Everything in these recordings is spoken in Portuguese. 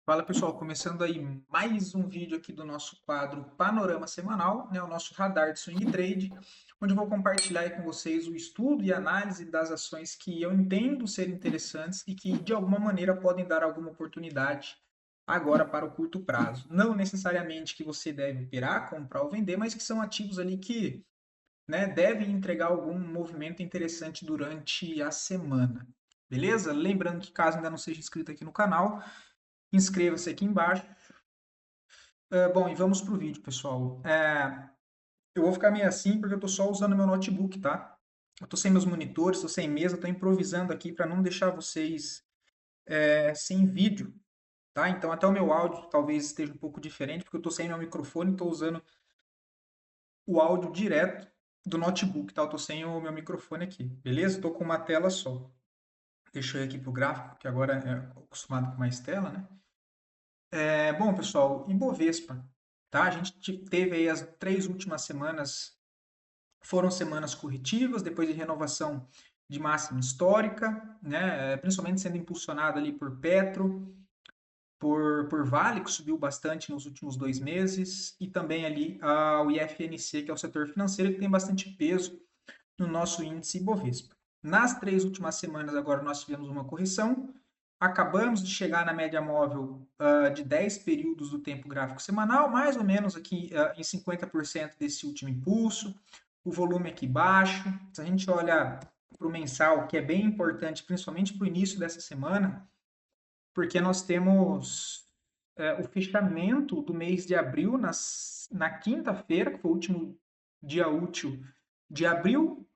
Fala pessoal, começando aí mais um vídeo aqui do nosso quadro Panorama Semanal, né, o nosso radar de swing trade, onde eu vou compartilhar aí com vocês o estudo e análise das ações que eu entendo ser interessantes e que de alguma maneira podem dar alguma oportunidade agora para o curto prazo. Não necessariamente que você deve operar, comprar ou vender, mas que são ativos ali que, né, devem entregar algum movimento interessante durante a semana. Beleza? Lembrando que caso ainda não seja inscrito aqui no canal, inscreva-se aqui embaixo. Bom, e vamos pro vídeo, pessoal. Eu vou ficar meio assim porque eu tô só usando meu notebook, tá? Eu tô sem meus monitores, tô sem mesa, tô improvisando aqui para não deixar vocês sem vídeo, tá? Então até o meu áudio talvez esteja um pouco diferente porque eu tô sem meu microfone, tô usando o áudio direto do notebook, tá? Eu tô sem o meu microfone aqui, beleza? Tô com uma tela só. Deixa eu ir aqui pro gráfico, que agora é acostumado com mais tela, né? Bom, pessoal, Ibovespa, tá? A gente teve aí as 3 últimas semanas, foram semanas corretivas, depois de renovação de máxima histórica, né? Principalmente sendo impulsionado ali por Petro, por Vale, que subiu bastante nos últimos 2 meses, e também ali o IFNC, que é o setor financeiro, que tem bastante peso no nosso índice Ibovespa. Nas 3 últimas semanas, agora nós tivemos uma correção, acabamos de chegar na média móvel de 10 períodos do tempo gráfico semanal, mais ou menos aqui em 50% desse último impulso, o volume aqui baixo. Se a gente olha para o mensal, que é bem importante, principalmente para o início dessa semana, porque nós temos o fechamento do mês de abril na quinta-feira, que foi o último dia útil de abril,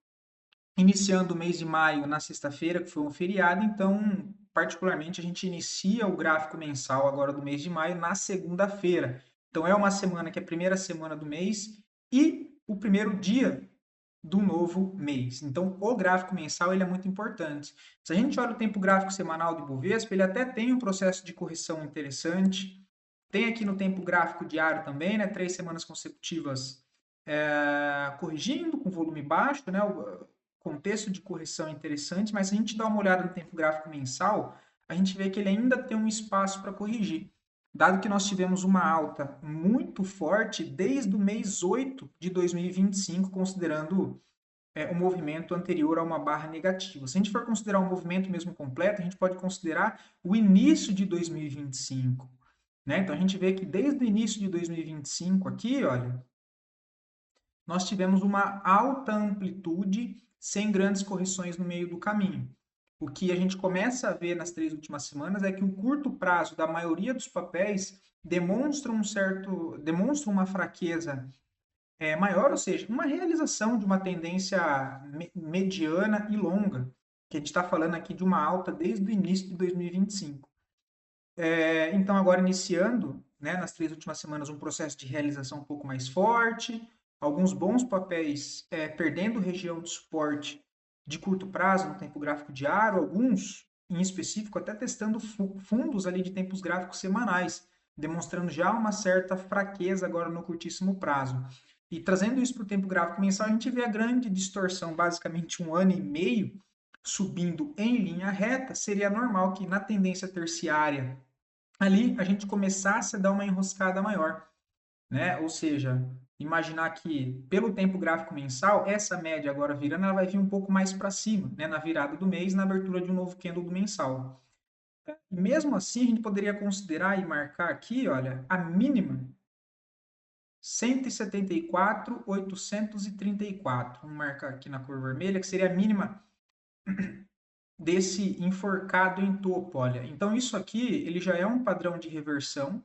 iniciando o mês de maio na sexta-feira, que foi um feriado, então, particularmente, a gente inicia o gráfico mensal agora do mês de maio na segunda-feira. Então, é uma semana que é a primeira semana do mês e o primeiro dia do novo mês. Então, o gráfico mensal ele é muito importante. Se a gente olha o tempo gráfico semanal do Ibovespa, ele até tem um processo de correção interessante. Tem aqui no tempo gráfico diário também, né? 3 semanas consecutivas corrigindo com volume baixo, né? O contexto de correção é interessante, mas se a gente dá uma olhada no tempo gráfico mensal, a gente vê que ele ainda tem um espaço para corrigir. Dado que nós tivemos uma alta muito forte desde o mês 8 de 2025, considerando o movimento anterior a uma barra negativa. Se a gente for considerar o movimento mesmo completo, a gente pode considerar o início de 2025. Né? Então a gente vê que desde o início de 2025 aqui, olha, nós tivemos uma alta amplitude sem grandes correções no meio do caminho. O que a gente começa a ver nas 3 últimas semanas é que o curto prazo da maioria dos papéis demonstra uma fraqueza maior, ou seja, uma realização de uma tendência mediana e longa, que a gente está falando aqui de uma alta desde o início de 2025. Então, agora iniciando, né, nas 3 últimas semanas, um processo de realização um pouco mais forte, alguns bons papéis perdendo região de suporte de curto prazo no tempo gráfico diário, alguns, em específico, até testando fundos ali de tempos gráficos semanais, demonstrando já uma certa fraqueza agora no curtíssimo prazo. E trazendo isso para o tempo gráfico mensal, a gente vê a grande distorção, basicamente 1 ano e meio, subindo em linha reta, seria normal que na tendência terciária ali a gente começasse a dar uma enroscada maior, né? Ou seja, imaginar que pelo tempo gráfico mensal, essa média agora virando, ela vai vir um pouco mais para cima, né? Na virada do mês, na abertura de um novo candle do mensal. Mesmo assim, a gente poderia considerar e marcar aqui, olha, a mínima 174.834. Vamos marcar aqui na cor vermelha, que seria a mínima desse enforcado em topo, olha. Então isso aqui, ele já é um padrão de reversão.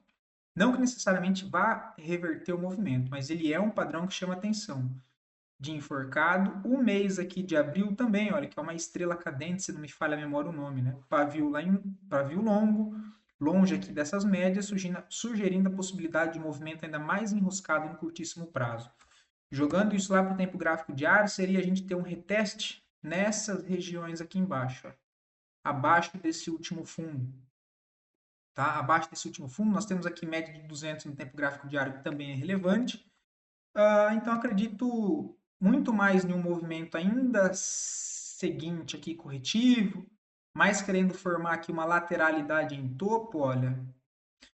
Não que necessariamente vá reverter o movimento, mas ele é um padrão que chama atenção de enforcado. O mês aqui de abril também, olha, que é uma estrela cadente, se não me falha a memória o nome, né? Pavio longo, longe aqui dessas médias, sugerindo a possibilidade de movimento ainda mais enroscado no curtíssimo prazo. Jogando isso lá para o tempo gráfico diário, seria a gente ter um reteste nessas regiões aqui embaixo, ó, abaixo desse último fundo. Tá? Abaixo desse último fundo, nós temos aqui média de 200 no tempo gráfico diário, que também é relevante. Então, acredito muito mais em um movimento ainda seguinte aqui, corretivo, mais querendo formar aqui uma lateralidade em topo, olha,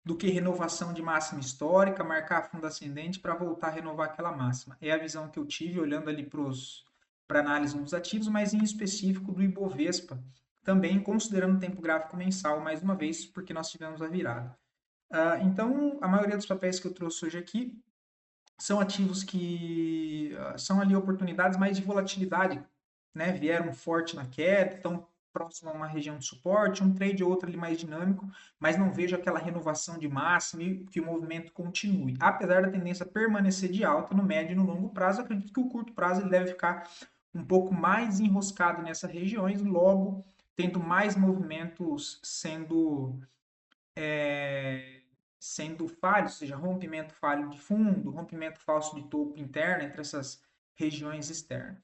do que renovação de máxima histórica, marcar fundo ascendente para voltar a renovar aquela máxima. É a visão que eu tive olhando ali para análise dos ativos, mas em específico do Ibovespa, também considerando o tempo gráfico mensal, mais uma vez, porque nós tivemos a virada. Então, a maioria dos papéis que eu trouxe hoje aqui são ativos que são ali oportunidades mais de volatilidade, né? Vieram forte na queda, estão próximo a uma região de suporte, um trade ou outro ali mais dinâmico, mas não vejo aquela renovação de máximo e que o movimento continue. Apesar da tendência permanecer de alta no médio e no longo prazo, acredito que o curto prazo ele deve ficar um pouco mais enroscado nessas regiões, logo tendo mais movimentos sendo falhos, ou seja, rompimento falho de fundo, rompimento falso de topo interno entre essas regiões externas.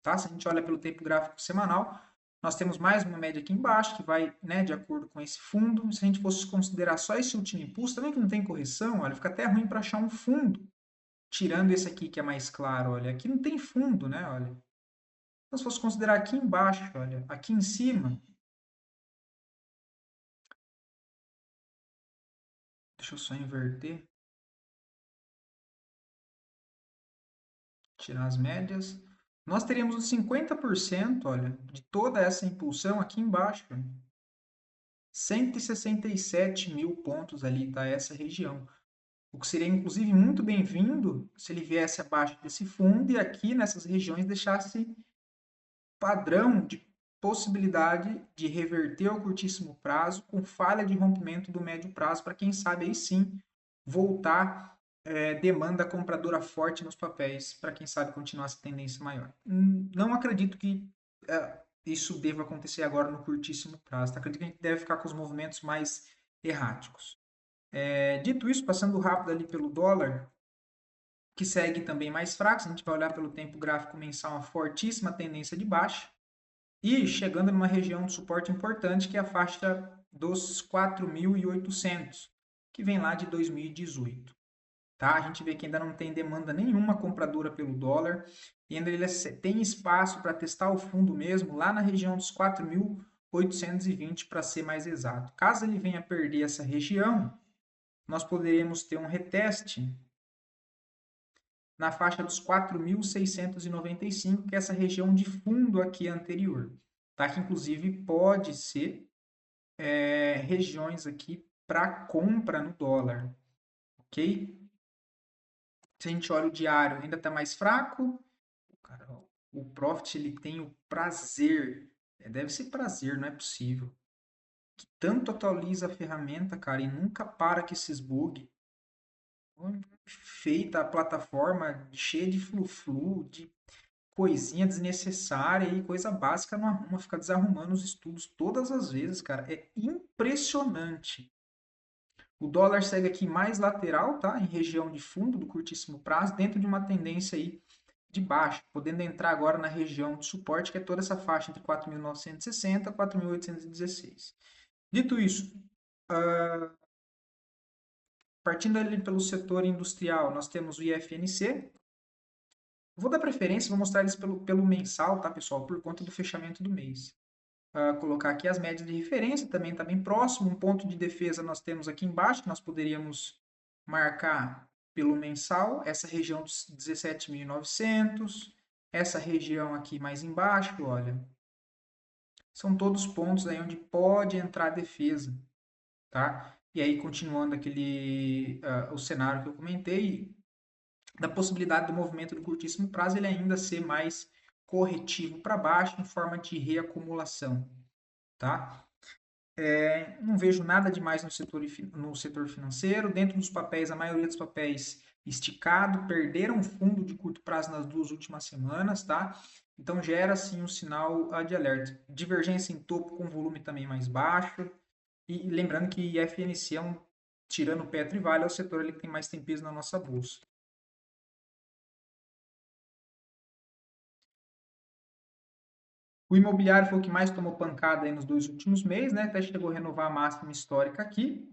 Tá? Se a gente olha pelo tempo gráfico semanal, nós temos mais uma média aqui embaixo, que vai, né, de acordo com esse fundo. Se a gente fosse considerar só esse último impulso, também que não tem correção, olha, fica até ruim para achar um fundo. Tirando esse aqui que é mais claro, olha, aqui não tem fundo, né, olha. Então, se fosse considerar aqui embaixo, olha, aqui em cima, deixa eu só inverter, tirar as médias. Nós teríamos os 50%, olha, de toda essa impulsão aqui embaixo. 167 mil pontos ali, tá? Essa região. O que seria, inclusive, muito bem-vindo se ele viesse abaixo desse fundo e aqui nessas regiões deixasse padrão de possibilidade de reverter ao curtíssimo prazo com falha de rompimento do médio prazo, para quem sabe aí sim voltar demanda compradora forte nos papéis, para quem sabe continuar essa tendência maior. Não acredito que isso deva acontecer agora no curtíssimo prazo. Tá? Acredito que a gente deve ficar com os movimentos mais erráticos. Dito isso, passando rápido ali pelo dólar, que segue também mais fraco, se a gente vai olhar pelo tempo gráfico mensal, uma fortíssima tendência de baixa, e chegando numa região de suporte importante, que é a faixa dos 4.800, que vem lá de 2018. Tá? A gente vê que ainda não tem demanda nenhuma compradora pelo dólar, e ainda ele tem espaço para testar o fundo mesmo, lá na região dos 4.820, para ser mais exato. Caso ele venha perder essa região, nós poderemos ter um reteste na faixa dos 4.695, que é essa região de fundo aqui anterior, tá? Que inclusive pode ser regiões aqui para compra no dólar, ok? Se a gente olha o diário, ainda está mais fraco. Cara, o Profit ele tem o prazer, deve ser prazer, não é possível, que tanto atualiza a ferramenta, cara, e nunca para com esses bugs. Feita a plataforma cheia de flu-flu, de coisinha desnecessária e coisa básica não arruma, fica desarrumando os estudos todas as vezes, cara. É impressionante. O dólar segue aqui mais lateral, tá? Em região de fundo do curtíssimo prazo, dentro de uma tendência aí de baixa, podendo entrar agora na região de suporte, que é toda essa faixa entre 4.960 e 4.816. Dito isso, partindo ali pelo setor industrial, nós temos o IFNC. Vou dar preferência, vou mostrar eles pelo mensal, tá, pessoal? Por conta do fechamento do mês. Colocar aqui as médias de referência, também está bem próximo. Um ponto de defesa nós temos aqui embaixo, que nós poderíamos marcar pelo mensal, essa região dos 17.900, essa região aqui mais embaixo, olha, são todos pontos aí onde pode entrar a defesa, tá? E aí, continuando o cenário que eu comentei, da possibilidade do movimento de curtíssimo prazo ele ainda ser mais corretivo para baixo em forma de reacumulação, tá? Não vejo nada demais no setor financeiro. Dentro dos papéis, a maioria dos papéis esticado, perderam fundo de curto prazo nas duas últimas semanas, tá? Então gera sim um sinal de alerta. Divergência em topo com volume também mais baixo. E lembrando que FNC tirando Petro e Vale, é o setor ali que tem mais peso na nossa bolsa. O imobiliário foi o que mais tomou pancada aí nos dois últimos meses, né? Até chegou a renovar a máxima histórica aqui.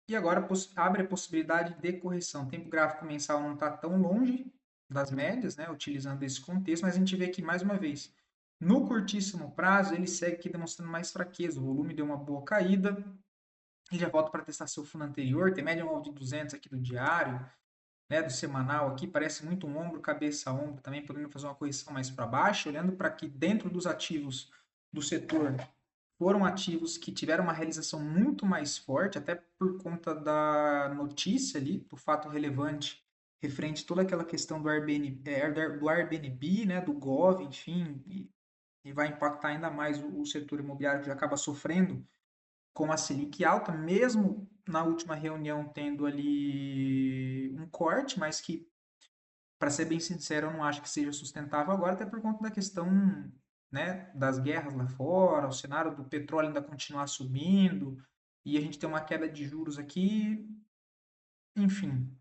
E agora abre a possibilidade de correção. O tempo gráfico mensal não está tão longe das médias, né? Utilizando esse contexto, mas a gente vê aqui mais uma vez. No curtíssimo prazo, ele segue aqui demonstrando mais fraqueza. O volume deu uma boa caída. Ele já volta para testar seu fundo anterior, tem média móvel de 200 aqui do diário, né, do semanal aqui, parece muito um ombro, cabeça, ombro, também podendo fazer uma correção mais para baixo, olhando para que dentro dos ativos do setor foram ativos que tiveram uma realização muito mais forte, até por conta da notícia ali, do fato relevante referente a toda aquela questão do Airbnb, né, do Gov, enfim, e vai impactar ainda mais o setor imobiliário que já acaba sofrendo com a Selic alta, mesmo na última reunião tendo ali um corte, mas que, para ser bem sincero, eu não acho que seja sustentável agora, até por conta da questão, né, das guerras lá fora, o cenário do petróleo ainda continuar subindo, e a gente tem uma queda de juros aqui, enfim,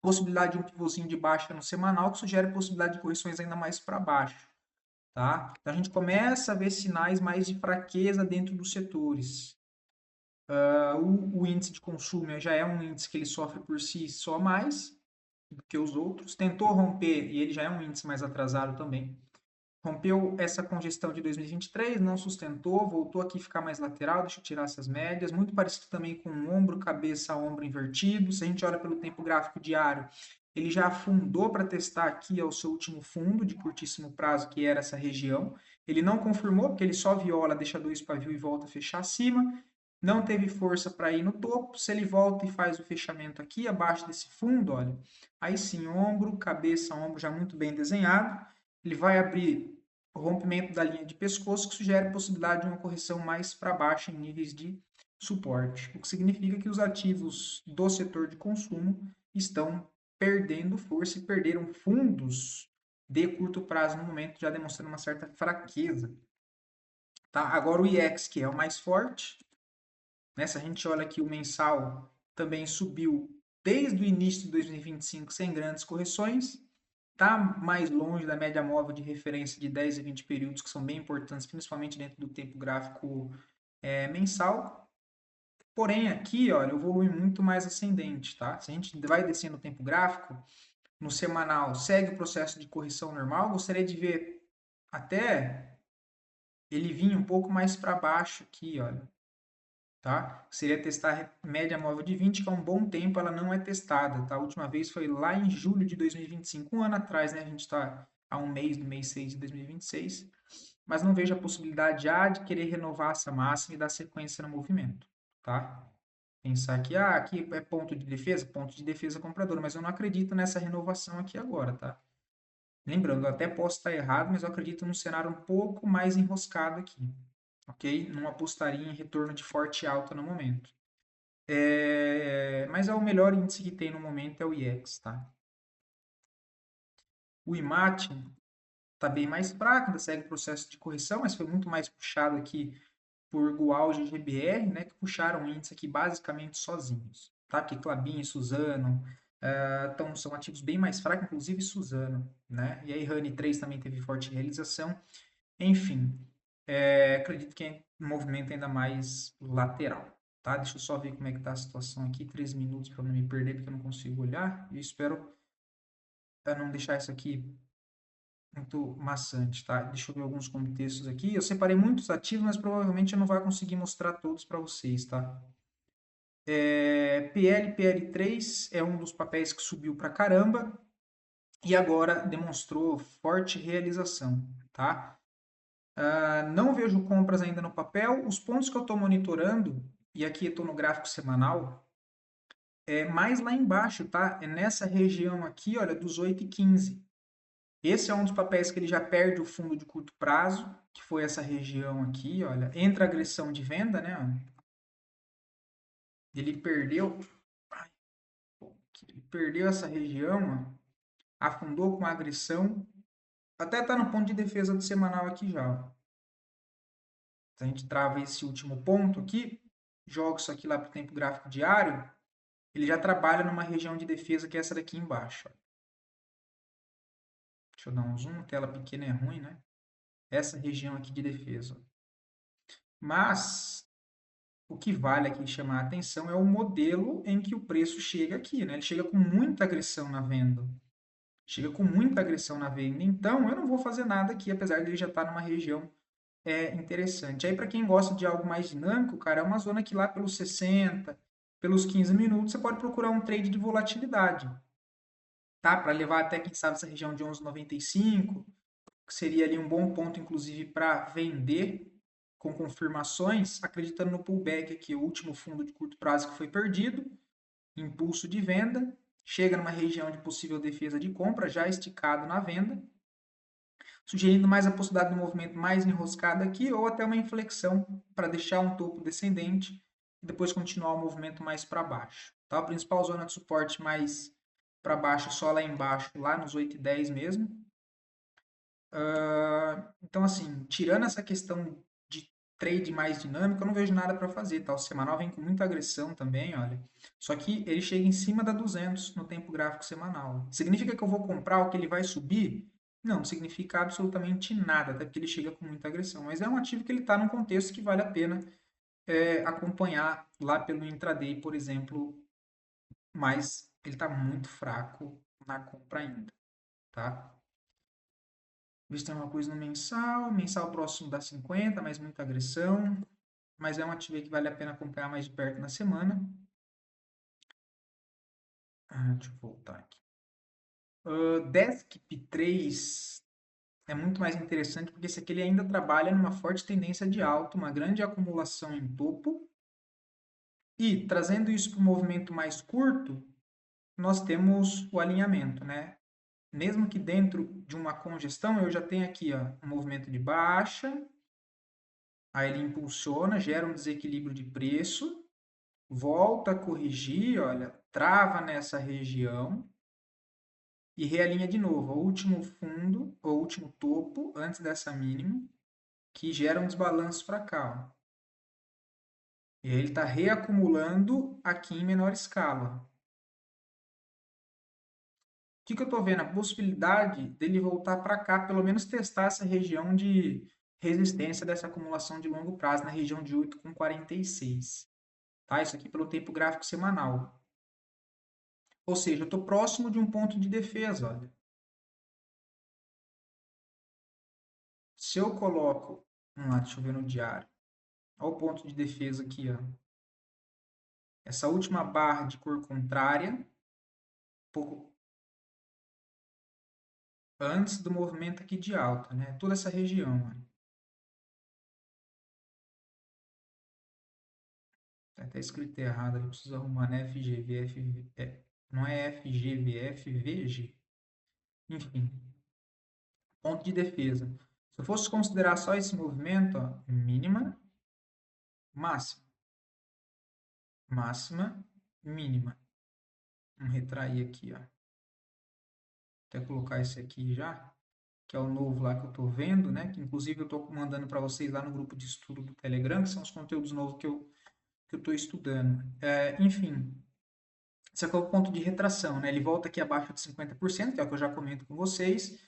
possibilidade de um pivôzinho de baixa no semanal, que sugere possibilidade de correções ainda mais para baixo, tá? Então a gente começa a ver sinais mais de fraqueza dentro dos setores. O índice de consumo já é um índice que ele sofre por si só mais do que os outros. Tentou romper, e ele já é um índice mais atrasado também. Rompeu essa congestão de 2023, não sustentou, voltou aqui a ficar mais lateral, deixa eu tirar essas médias, muito parecido também com o ombro, cabeça, ombro invertido. Se a gente olha pelo tempo gráfico diário, ele já afundou para testar aqui o seu último fundo de curtíssimo prazo, que era essa região. Ele não confirmou, porque ele só viola, deixa dois pavio e volta a fechar acima. Não teve força para ir no topo. Se ele volta e faz o fechamento aqui abaixo desse fundo, olha, aí sim, ombro, cabeça, ombro já muito bem desenhado. Ele vai abrir o rompimento da linha de pescoço, que sugere a possibilidade de uma correção mais para baixo em níveis de suporte, o que significa que os ativos do setor de consumo estão perdendo força e perderam fundos de curto prazo no momento, já demonstrando uma certa fraqueza. Tá? Agora o IEX, que é o mais forte, né? Se a gente olha aqui o mensal, também subiu desde o início de 2025 sem grandes correções. Está mais longe da média móvel de referência de 10 e 20 períodos, que são bem importantes, principalmente dentro do tempo gráfico mensal. Porém, aqui, olha, o volume é muito mais ascendente, tá? Se a gente vai descendo o tempo gráfico, no semanal segue o processo de correção normal. Gostaria de ver até ele vir um pouco mais para baixo aqui, olha, tá? Seria testar média móvel de 20, que há um bom tempo ela não é testada, tá? A última vez foi lá em julho de 2025, um ano atrás, né? A gente está há um mês, no mês 6 de 2026, mas não vejo a possibilidade já de querer renovar essa máxima e dar sequência no movimento, tá? Pensar que, aqui é ponto de defesa comprador, mas eu não acredito nessa renovação aqui agora, tá? Lembrando, eu até posso estar errado, mas eu acredito num cenário um pouco mais enroscado aqui, ok? Não apostaria em retorno de forte alta no momento. Mas é o melhor índice que tem no momento é o IEX, tá? O IMAT está bem mais fraco, ainda segue o processo de correção, mas foi muito mais puxado aqui por Gualge e GBR, né, que puxaram o índice aqui basicamente sozinhos, tá? Porque Klabin e Suzano são ativos bem mais fracos, inclusive Suzano, né? E aí Rani 3 também teve forte realização. Enfim, acredito que é um movimento ainda mais lateral. Tá? Deixa eu só ver como é que está a situação aqui. 3 minutos para não me perder, porque eu não consigo olhar. E espero não deixar isso aqui muito maçante. Tá? Deixa eu ver alguns contextos aqui. Eu separei muitos ativos, mas provavelmente eu não vou conseguir mostrar todos para vocês. Tá? PL3 é um dos papéis que subiu para caramba e agora demonstrou forte realização. Tá? Não vejo compras ainda no papel. Os pontos que eu estou monitorando, e aqui eu estou no gráfico semanal, é mais lá embaixo, tá? É nessa região aqui, olha, dos 8,15. Esse é um dos papéis que ele já perde o fundo de curto prazo, que foi essa região aqui, olha. Entra agressão de venda, né? Ele perdeu, ele perdeu essa região, ó, afundou com agressão. Até está no ponto de defesa do semanal aqui já, ó. Se a gente trava esse último ponto aqui, joga isso aqui lá para o tempo gráfico diário, ele já trabalha numa região de defesa que é essa daqui embaixo. Ó. Deixa eu dar um zoom, tela pequena é ruim, né? Essa região aqui de defesa. Mas o que vale aqui chamar a atenção é o modelo em que o preço chega aqui, né? Ele chega com muita agressão na venda. Chega com muita agressão na venda. Então, eu não vou fazer nada aqui, apesar de ele já estar numa região é interessante. Aí, para quem gosta de algo mais dinâmico, cara, é uma zona que lá pelos 60, pelos 15 minutos, você pode procurar um trade de volatilidade, tá? Para levar até, quem sabe, essa região de 11,95, que seria ali um bom ponto, inclusive, para vender com confirmações, acreditando no pullback aqui, o último fundo de curto prazo que foi perdido, impulso de venda, chega numa região de possível defesa de compra, já esticado na venda, sugerindo mais a possibilidade de um movimento mais enroscado aqui ou até uma inflexão para deixar um topo descendente e depois continuar o movimento mais para baixo. Tá? A principal zona de suporte mais para baixo, só lá embaixo, lá nos 8,10 mesmo. Então, assim, tirando essa questão de trade mais dinâmico, eu não vejo nada para fazer. Tá? O semanal vem com muita agressão também, olha. Só que ele chega em cima da 200 no tempo gráfico semanal. Significa que eu vou comprar o que ele vai subir? Não, não significa absolutamente nada, até porque ele chega com muita agressão. Mas é um ativo que ele está num contexto que vale a pena acompanhar lá pelo intraday, por exemplo, mas ele está muito fraco na compra ainda, tá? Ver se tem uma coisa no mensal. Mensal próximo da 50, mas muita agressão. Mas é um ativo que vale a pena acompanhar mais de perto na semana. Deixa eu voltar aqui. Desktop 3 é muito mais interessante porque esse aqui ele ainda trabalha numa forte tendência de alta, uma grande acumulação em topo. E trazendo isso para o movimento mais curto, nós temos o alinhamento, né? Mesmo que dentro de uma congestão, eu já tenho aqui ó, um movimento de baixa, aí ele impulsiona, gera um desequilíbrio de preço, volta a corrigir, olha, trava nessa região e realinha de novo. O último fundo, o último topo, antes dessa mínima, que gera um desbalanço para cá. Ó. E aí ele está reacumulando aqui em menor escala. O que eu estou vendo? A possibilidade dele voltar para cá, pelo menos testar essa região de resistência dessa acumulação de longo prazo, na região de 8,46. Tá? Isso aqui pelo tempo gráfico semanal. Ou seja, eu estou próximo de um ponto de defesa. Olha. Se eu coloco, deixa eu ver no diário. Olha o ponto de defesa aqui. Ó. Essa última barra de cor contrária, pouco antes do movimento aqui de alta. Né? Toda essa região. Olha. Tá até escrito errado, eu preciso arrumar, né? FGVF, não é FGVF, VG. Enfim, ponto de defesa. Se eu fosse considerar só esse movimento, ó, mínima, máxima, máxima, mínima. Vamos retrair aqui, ó. Até colocar esse aqui já, que é o novo lá que eu estou vendo, né? Que inclusive eu estou mandando para vocês lá no grupo de estudo do Telegram, que são os conteúdos novos que eu estou estudando. Enfim, esse aqui é o ponto de retração, né? Ele volta aqui abaixo de 50%, que é o que eu já comento com vocês,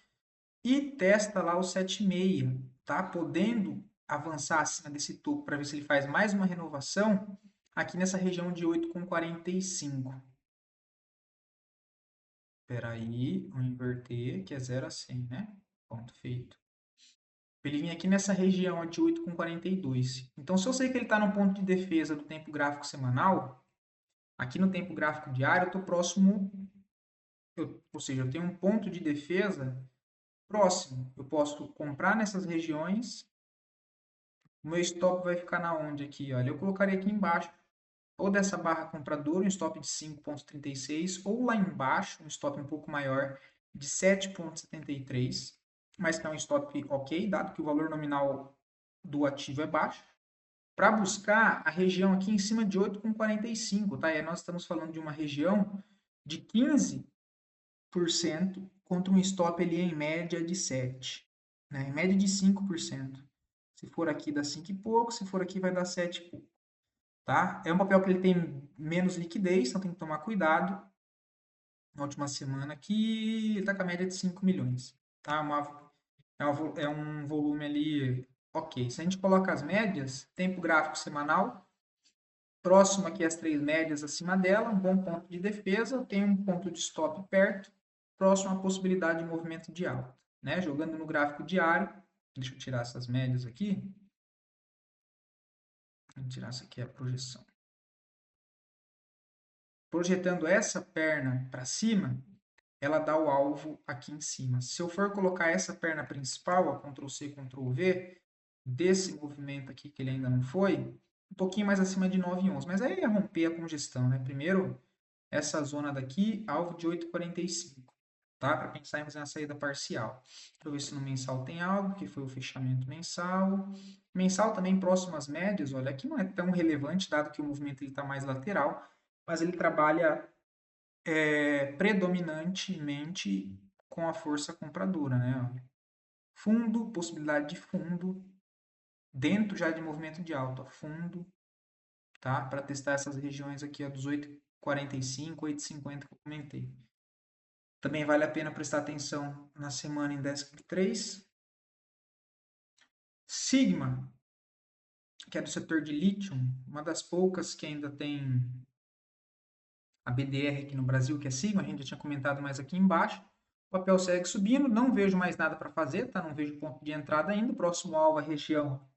e testa lá o 7,6, tá? Podendo avançar acima desse topo para ver se ele faz mais uma renovação aqui nessa região de 8,45. Espera aí, vou inverter, que é 0 a 100, né? Ponto feito. Ele vinha aqui nessa região de 8,42. Então, se eu sei que ele está no ponto de defesa do tempo gráfico semanal, aqui no tempo gráfico diário, eu estou próximo, ou seja, eu tenho um ponto de defesa próximo. Eu posso comprar nessas regiões. O meu stop vai ficar na onde aqui? Olha, eu colocaria aqui embaixo, ou dessa barra compradora, um stop de 5,36, ou lá embaixo, um stop um pouco maior de 7,73, mas que é um stop ok, dado que o valor nominal do ativo é baixo, para buscar a região aqui em cima de 8,45, tá? E aí nós estamos falando de uma região de 15% contra um stop ali em média de 7%, né? Em média de 5%. Se for aqui dá 5 e pouco, se for aqui vai dar 7 e pouco, tá? É um papel que ele tem menos liquidez, então tem que tomar cuidado. Na última semana aqui, ele está com a média de 5 milhões, tá? É um volume ali ok. Se a gente coloca as médias, tempo gráfico semanal, próximo aqui às 3 médias acima dela, um bom ponto de defesa, tem um ponto de stop perto, próximo à possibilidade de movimento de alta, né? Jogando no gráfico diário, Deixa eu tirar essas médias aqui. Vou tirar essa aqui, a projeção. Projetando essa perna para cima, ela dá o alvo aqui em cima. Se eu for colocar essa perna principal, a Ctrl+C, Ctrl+V, desse movimento aqui, que ele ainda não foi, um pouquinho mais acima de 9,11. Mas aí ia romper a congestão, né? Primeiro, essa zona daqui, alvo de 8,45, tá? Para pensar em fazer uma saída parcial. Deixa eu ver se no mensal tem algo, que foi o fechamento mensal. Mensal também próximo às médias, olha, aqui não é tão relevante, dado que o movimento está mais lateral, mas ele trabalha predominantemente com a força compradora, né? Fundo, possibilidade de fundo, dentro já de movimento de alta, fundo, tá? Para testar essas regiões aqui, ó, dos 8,45, 8,50 que eu comentei. Também vale a pena prestar atenção na semana em 10,3. Sigma, que é do setor de lítio, uma das poucas que ainda tem a BDR aqui no Brasil, que é Sigma, a gente já tinha comentado mais aqui embaixo. O papel segue subindo, não vejo mais nada para fazer, tá? Não vejo ponto de entrada ainda. O próximo alvo é a região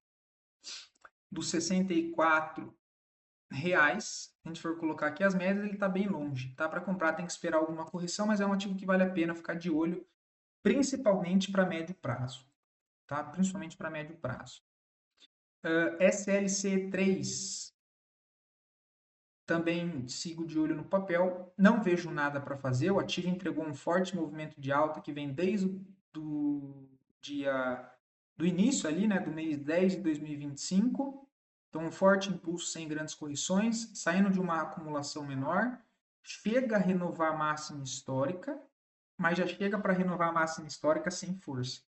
dos R$ 64. Se a gente for colocar aqui as médias, ele está bem longe, tá? Para comprar tem que esperar alguma correção, mas é um ativo que vale a pena ficar de olho, principalmente para médio prazo, tá? Principalmente para médio prazo. SLC3, também sigo de olho no papel, não vejo nada para fazer. O ativo entregou um forte movimento de alta que vem desde do dia do início ali, né, do mês 10 de 2025. Então, um forte impulso sem grandes correções, saindo de uma acumulação menor, chega a renovar a máxima histórica, mas já chega para renovar a máxima histórica sem força,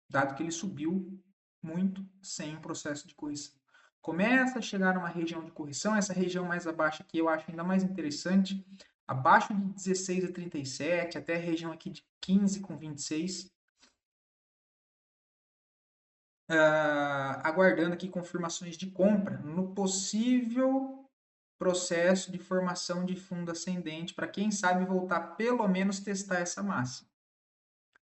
dado que ele subiu muito sem um processo de correção. Começa a chegar numa região de correção, essa região mais abaixo aqui eu acho ainda mais interessante, abaixo de 16,37, até a região aqui de 15,26, aguardando aqui confirmações de compra no possível processo de formação de fundo ascendente, para quem sabe voltar pelo menos testar essa máxima.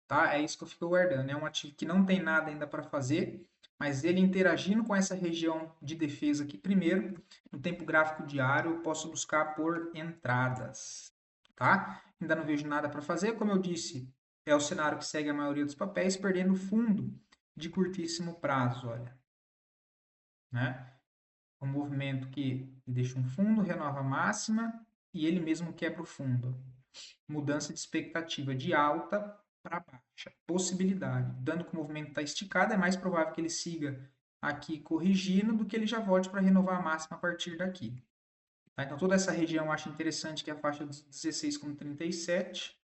Tá? É isso que eu fico guardando. É um ativo que não tem nada ainda para fazer, mas ele interagindo com essa região de defesa aqui primeiro, no tempo gráfico diário, eu posso buscar por entradas. Tá? Ainda não vejo nada para fazer, como eu disse, é o cenário que segue a maioria dos papéis, perdendo fundo de curtíssimo prazo, olha. Né? Um movimento que deixa um fundo, renova a máxima e ele mesmo quebra o fundo. Mudança de expectativa de alta para baixa. Possibilidade. Dando que o movimento está esticado, é mais provável que ele siga aqui corrigindo do que ele já volte para renovar a máxima a partir daqui. Tá? Então, toda essa região eu acho interessante, que é a faixa dos 16,37.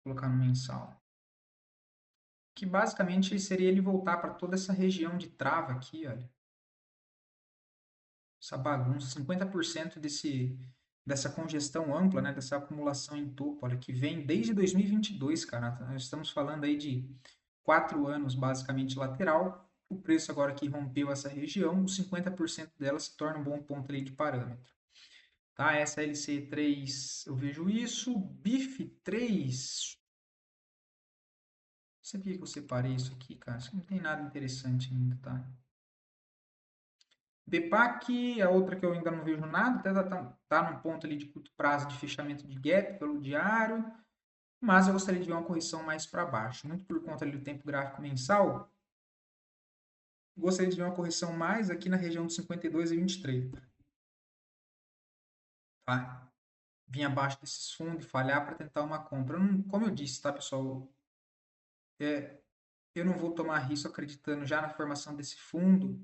Vou colocar no mensal. Que basicamente seria ele voltar para toda essa região de trava aqui, olha. Essa bagunça, 50% dessa congestão ampla, né, dessa acumulação em topo, olha, que vem desde 2022, cara. Nós estamos falando aí de 4 anos basicamente lateral. O preço agora que rompeu essa região, os 50% dela se torna um bom ponto ali de parâmetro. Tá? SLC3, eu vejo isso. BIF3, não sei por que eu separei isso aqui, cara. Isso não tem nada interessante ainda, tá? BPAC, a outra que eu ainda não vejo nada, até tá num ponto ali de curto prazo de fechamento de gap pelo diário, mas eu gostaria de ver uma correção mais para baixo, muito por conta ali do tempo gráfico mensal. Gostaria de ver uma correção mais aqui na região de 52 e 23, tá? Vir abaixo desses fundos e falhar para tentar uma compra. Não, como eu disse, tá, pessoal? Eu não vou tomar risco acreditando já na formação desse fundo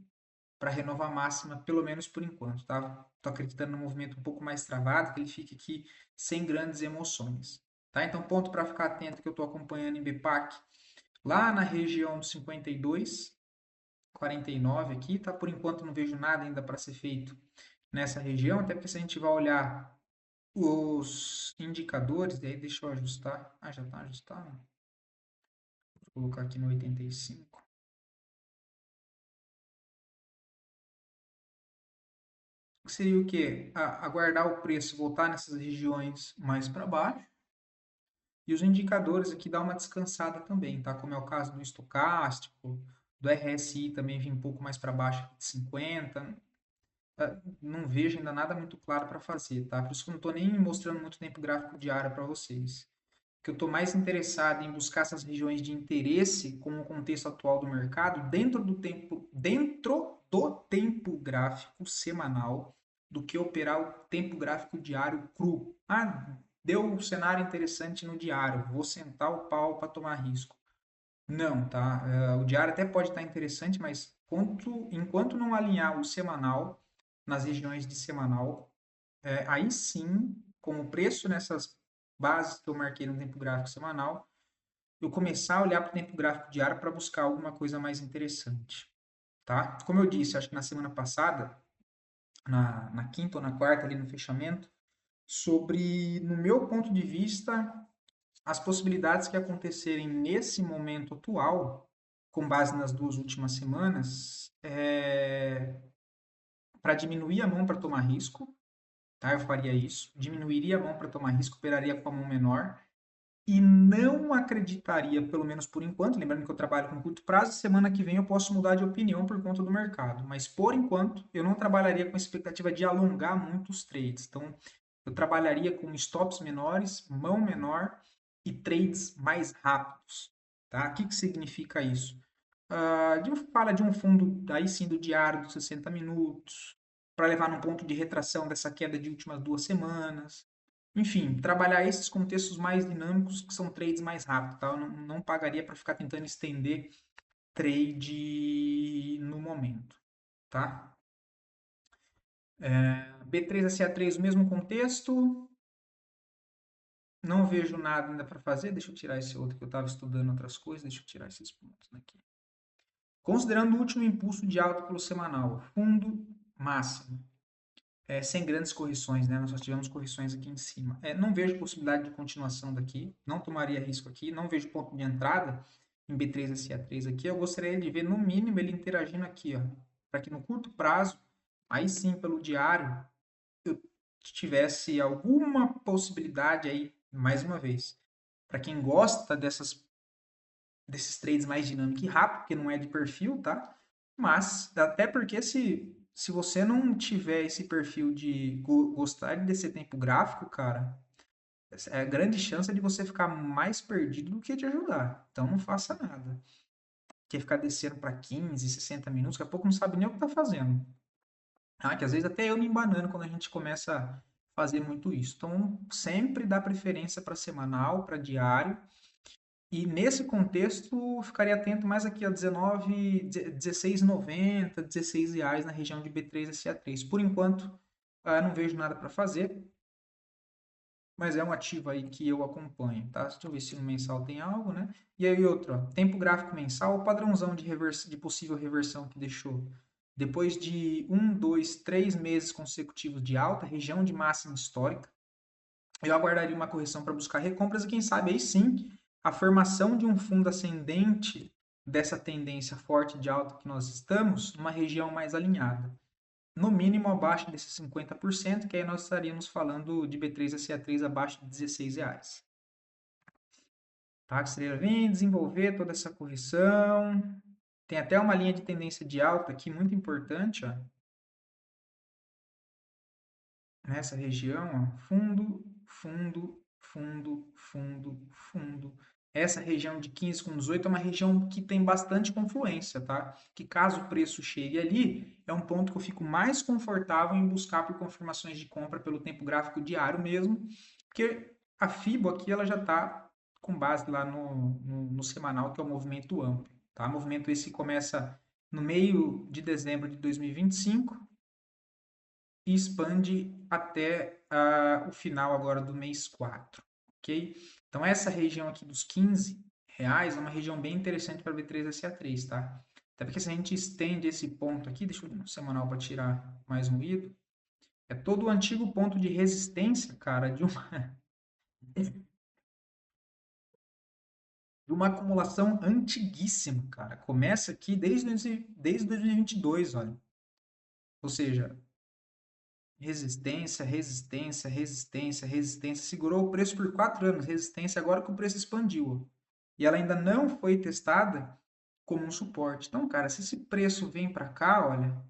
para renovar a máxima, pelo menos por enquanto, tá? Tô acreditando no movimento um pouco mais travado, que ele fique aqui sem grandes emoções, tá? Então, ponto para ficar atento que eu estou acompanhando em BPAC, lá na região dos 52, 49 aqui, tá? Por enquanto não vejo nada ainda para ser feito nessa região, até porque se a gente vai olhar os indicadores, daí deixa eu ajustar. Ah, já está ajustado. Vou colocar aqui no 85. Seria o quê? Aguardar o preço voltar nessas regiões mais para baixo E os indicadores aqui dá uma descansada também, tá? Como é o caso do estocástico, do RSI também vem um pouco mais para baixo de 50. Não vejo ainda nada muito claro para fazer, tá? Por isso que eu não estou nem mostrando muito tempo gráfico diário para vocês. Que eu estou mais interessado em buscar essas regiões de interesse com o contexto atual do mercado dentro do tempo gráfico semanal do que operar o tempo gráfico diário cru. Ah, deu um cenário interessante no diário, vou sentar o pau para tomar risco. Não, tá? O diário até pode estar interessante, mas enquanto não alinhar o semanal nas regiões de semanal, aí sim, com o preço nessas bases que eu marquei no tempo gráfico semanal, eu começar a olhar para o tempo gráfico diário para buscar alguma coisa mais interessante, tá? Como eu disse, acho que na semana passada, na quinta ou na quarta ali no fechamento, sobre, no meu ponto de vista, as possibilidades que acontecerem nesse momento atual, com base nas duas últimas semanas, para diminuir a mão para tomar risco, tá? Eu faria isso, diminuiria a mão para tomar risco, operaria com a mão menor e não acreditaria, pelo menos por enquanto, lembrando que eu trabalho com curto prazo, semana que vem eu posso mudar de opinião por conta do mercado, mas por enquanto eu não trabalharia com expectativa de alongar muito os trades. Então, eu trabalharia com stops menores, mão menor e trades mais rápidos, tá? O que significa isso? Fala de um fundo, aí sim, do diário dos 60 minutos, para levar num ponto de retração dessa queda de últimas 2 semanas. Enfim, trabalhar esses contextos mais dinâmicos, que são trades mais rápidos, tá? Eu não pagaria para ficar tentando estender trade no momento, tá? B3 a CA3, o mesmo contexto. Não vejo nada ainda para fazer. Deixa eu tirar esse outro que eu estava estudando outras coisas. Deixa eu tirar esses pontos aqui. Considerando o último impulso de alta pelo semanal, fundo máximo, sem grandes correções, né? Nós só tivemos correções aqui em cima. Não vejo possibilidade de continuação daqui, não tomaria risco aqui, não vejo ponto de entrada em B3 a CA3 aqui. Eu gostaria de ver, no mínimo, ele interagindo aqui, ó, para que no curto prazo, aí sim, pelo diário, eu tivesse alguma possibilidade aí, mais uma vez, para quem gosta desses trades mais dinâmicos e rápido, porque não é de perfil, tá? Mas, até porque se você não tiver esse perfil de gostar de descer tempo gráfico, cara, é grande chance de você ficar mais perdido do que de ajudar. Então não faça nada. Quer ficar descendo para 15, 60 minutos, daqui a pouco não sabe nem o que tá fazendo. Que às vezes até eu me embanando quando a gente começa a fazer muito isso. Então, sempre dá preferência para semanal, para diário. E nesse contexto, ficaria atento mais aqui a 16,90, R$ 16 na região de B3 a CA3. Por enquanto, não vejo nada para fazer, mas é um ativo aí que eu acompanho, tá? Deixa eu ver se no mensal tem algo, né? E aí outro, ó, tempo gráfico mensal, padrãozão de possível reversão que deixou. Depois de 1, 2, 3 meses consecutivos de alta, região de máxima histórica, eu aguardaria uma correção para buscar recompras e quem sabe aí sim a formação de um fundo ascendente dessa tendência forte de alta que nós estamos, numa região mais alinhada. No mínimo abaixo desses 50%, que aí nós estaríamos falando de B3 a CA3 abaixo de R$ 16. Tá? Que seria vir desenvolver toda essa correção. Tem até uma linha de tendência de alta aqui muito importante, ó, nessa região, ó, fundo, fundo, fundo, fundo, fundo. Essa região de 15 com 18 é uma região que tem bastante confluência, tá? Que caso o preço chegue ali, é um ponto que eu fico mais confortável em buscar por confirmações de compra pelo tempo gráfico diário mesmo, porque a FIBO aqui ela já está com base lá no semanal, que é o movimento amplo, tá? Movimento esse que começa no meio de dezembro de 2025 e expande até o final agora do mês 4, ok? Então essa região aqui dos R$ 15 é uma região bem interessante para B3SA3, tá? Até porque se a gente estende esse ponto aqui, deixa eu ir no semanal para tirar mais ruído, é todo o antigo ponto de resistência, cara, de uma acumulação antiguíssima, cara. Começa aqui desde 2022, olha. Ou seja, resistência, resistência, resistência, resistência. Segurou o preço por 4 anos, resistência, agora que o preço expandiu. Ó. E ela ainda não foi testada como um suporte. Então, cara, se esse preço vem para cá, olha,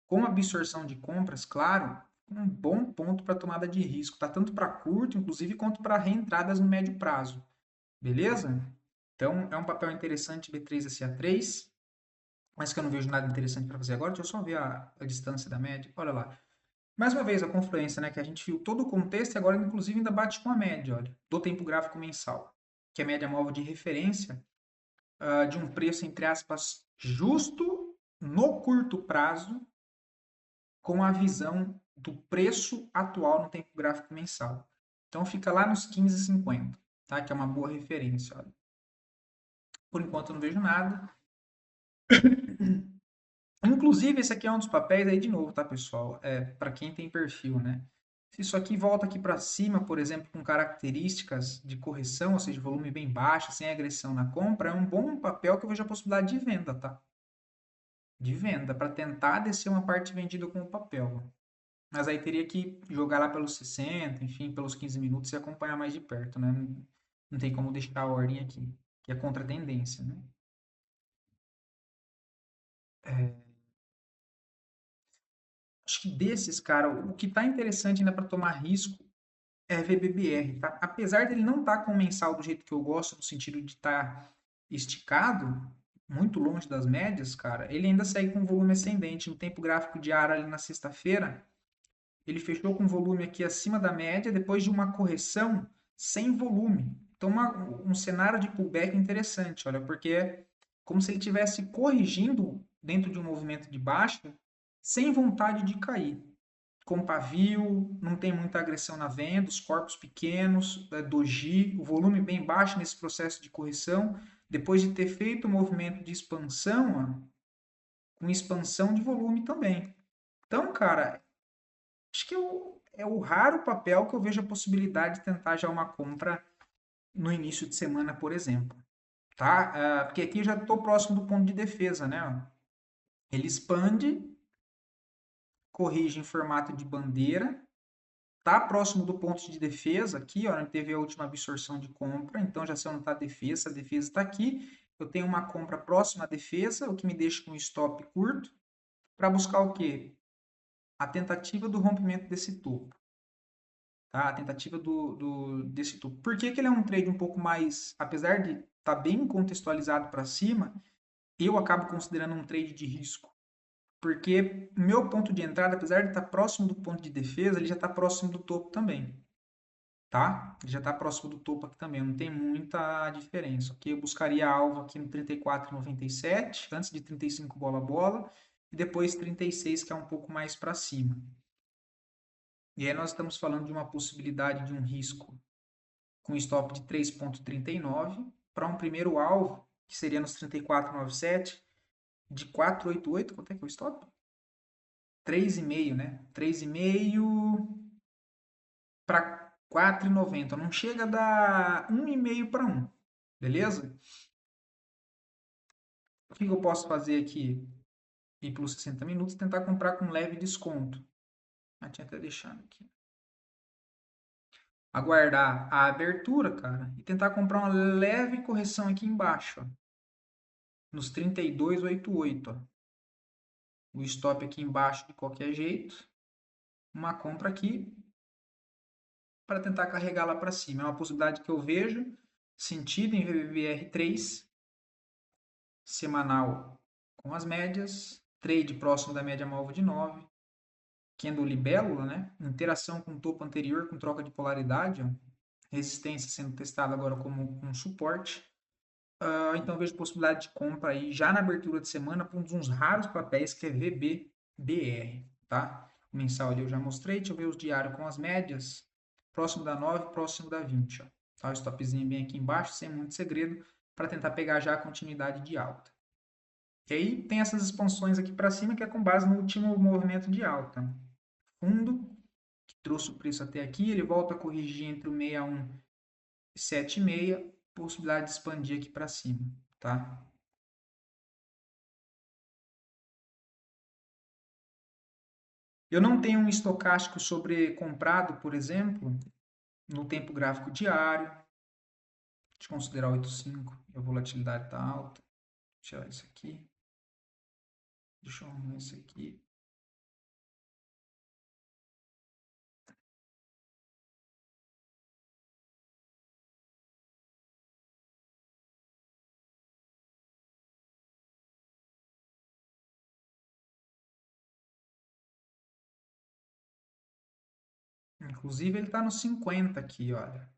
com absorção de compras, claro, um bom ponto para tomada de risco, tá? Tanto para curto, inclusive, quanto para reentradas no médio prazo. Beleza? Então, é um papel interessante B3SA3, mas que eu não vejo nada interessante para fazer agora. Deixa eu só ver a distância da média. Olha lá. Mais uma vez, a confluência, né? Que a gente viu todo o contexto e agora, inclusive, ainda bate com a média, olha, do tempo gráfico mensal, que é a média móvel de referência de um preço, entre aspas, justo no curto prazo, com a visão do preço atual no tempo gráfico mensal. Então, fica lá nos 15,50, tá? Que é uma boa referência, olha. Por enquanto, eu não vejo nada. Inclusive, esse aqui é um dos papéis aí de novo, tá, pessoal? Para quem tem perfil, né? Se isso aqui volta aqui para cima, por exemplo, com características de correção, ou seja, volume bem baixo, sem agressão na compra, é um bom papel que eu vejo a possibilidade de venda, tá? De venda, para tentar descer uma parte vendida com o papel. Mas aí teria que jogar lá pelos 60, enfim, pelos 15 minutos e acompanhar mais de perto, né? Não tem como deixar a ordem aqui, que é contra a tendência, né? É, acho que desses, cara, o que tá interessante ainda para tomar risco é VBBR, tá? Apesar dele não estar com o mensal do jeito que eu gosto, no sentido de estar esticado, muito longe das médias, cara, ele ainda segue com volume ascendente. No tempo gráfico diário ali na sexta-feira, ele fechou com volume aqui acima da média, depois de uma correção sem volume. Então, um cenário de pullback interessante, olha, porque é como se ele estivesse corrigindo dentro de um movimento de baixa, sem vontade de cair com pavio, não tem muita agressão na venda, os corpos pequenos, doji, o volume bem baixo nesse processo de correção, depois de ter feito o movimento de expansão, ó, com expansão de volume também. Então, cara, acho que é o raro papel que eu vejo a possibilidade de tentar já uma compra no início de semana, por exemplo. Tá? Porque aqui eu já estou próximo do ponto de defesa, né? Ele expande, corrige em formato de bandeira, tá próximo do ponto de defesa aqui, ó, teve a última absorção de compra, então já sei onde está a defesa está aqui. Eu tenho uma compra próxima à defesa, o que me deixa com um stop curto, para buscar o quê? A tentativa do rompimento desse topo. Tá? A tentativa desse topo. Por que, que ele é um trade um pouco mais, apesar de estar tá bem contextualizado para cima, eu acabo considerando um trade de risco. Porque meu ponto de entrada, apesar de estar tá próximo do ponto de defesa, ele já está próximo do topo também. Tá? Já está próximo do topo aqui também, não tem muita diferença. Ok? Eu buscaria alvo aqui no 34,97, antes de 35 bola a bola, e depois 36, que é um pouco mais para cima. E aí nós estamos falando de uma possibilidade de um risco com stop de 3,39 para um primeiro alvo, que seria nos 34,97, de 4,88. Quanto é que é o stop? 3,5, né? 3,5 para 4,90. Não chega a dar 1,5 para 1. Beleza? O que eu posso fazer aqui? Ir pelos 60 minutos e tentar comprar com leve desconto. Tinha até deixado aqui. Aguardar a abertura, cara, e tentar comprar uma leve correção aqui embaixo, ó, nos 32,88. Ó. O stop aqui embaixo de qualquer jeito. Uma compra aqui para tentar carregar lá para cima. É uma possibilidade que eu vejo sentido em VBR3 semanal com as médias, trade próximo da média móvel de 9, candle libélula, né? Interação com o topo anterior com troca de polaridade, ó. Resistência sendo testada agora como um suporte. Então vejo possibilidade de compra aí já na abertura de semana para um dos raros papéis que é VBBR, tá? O mensal ali eu já mostrei, deixa eu ver os diários com as médias, próximo da 9, próximo da 20, ó. Tá? O stopzinho bem aqui embaixo, sem muito segredo, para tentar pegar já a continuidade de alta. E aí tem essas expansões aqui para cima que é com base no último movimento de alta. Fundo, que trouxe o preço até aqui, ele volta a corrigir entre o 61 e 76, possibilidade de expandir aqui para cima, tá? Eu não tenho um estocástico sobrecomprado, por exemplo, no tempo gráfico diário. Deixa eu considerar 8,5. A volatilidade está alta. Vou tirar isso aqui. Deixa eu arrumar isso aqui. Inclusive, ele está no 50 aqui, olha.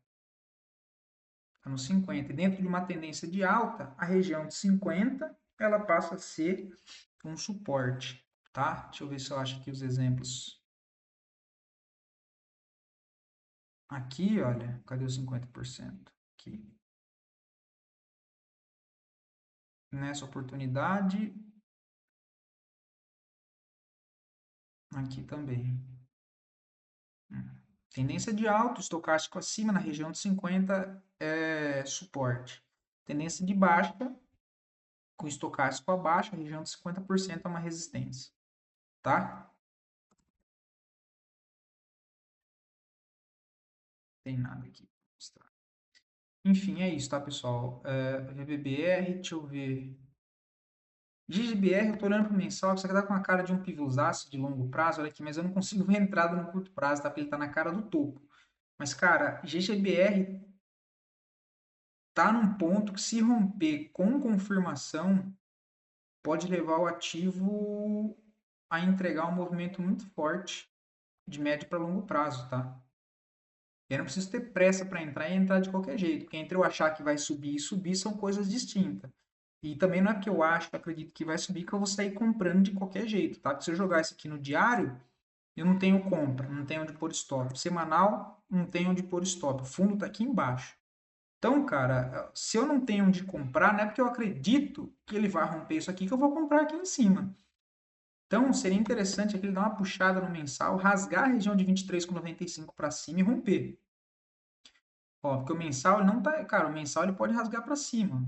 Está no 50. E dentro de uma tendência de alta, a região de 50, ela passa a ser um suporte, tá? Deixa eu ver se eu acho aqui os exemplos. Aqui, olha, cadê os 50%? Aqui. Nessa oportunidade, aqui também. Tendência de alta, estocástico acima, na região de 50 é suporte. Tendência de baixa, com estocástico abaixo, a região de 50% é uma resistência, tá? Tem nada aqui pra mostrar. Enfim, é isso, tá, pessoal? VBBR, deixa eu ver. GGBR, eu tô olhando pro mensal, que isso aqui tá com a cara de um pivôzaço de longo prazo, olha aqui, mas eu não consigo ver entrada no curto prazo, tá? Porque ele tá na cara do topo. Mas, cara, GGBR tá num ponto que, se romper com confirmação, pode levar o ativo a entregar um movimento muito forte de médio para longo prazo, tá? Eu não preciso ter pressa para entrar e entrar de qualquer jeito, porque entre eu achar que vai subir e subir são coisas distintas. E também não é porque eu acho, que acredito que vai subir, que eu vou sair comprando de qualquer jeito, tá? Porque se eu jogar isso aqui no diário, eu não tenho compra, não tenho onde pôr stop. Semanal, não tenho onde pôr stop. O fundo tá aqui embaixo. Então, cara, se eu não tenho onde comprar, não é porque eu acredito que ele vai romper isso aqui que eu vou comprar aqui em cima. Então, seria interessante aqui ele dar uma puxada no mensal, rasgar a região de 23,95 para cima e romper. Ó, porque o mensal ele não tá, cara, o mensal ele pode rasgar para cima.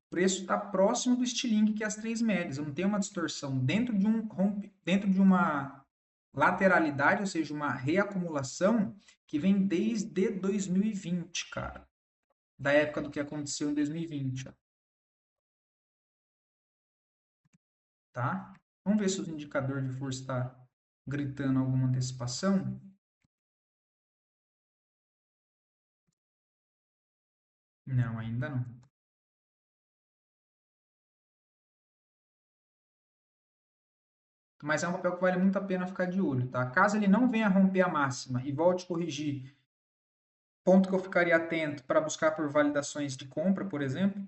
O preço está próximo do estilingue, que é as três médias. Eu não tenho uma distorção dentro de uma lateralidade, ou seja, uma reacumulação que vem desde 2020, cara, da época do que aconteceu em 2020, ó, tá? Vamos ver se o indicador de força está gritando alguma antecipação. Não, ainda não. Mas é um papel que vale muito a pena ficar de olho, tá? Caso ele não venha a romper a máxima e volte a corrigir, ponto que eu ficaria atento para buscar por validações de compra, por exemplo,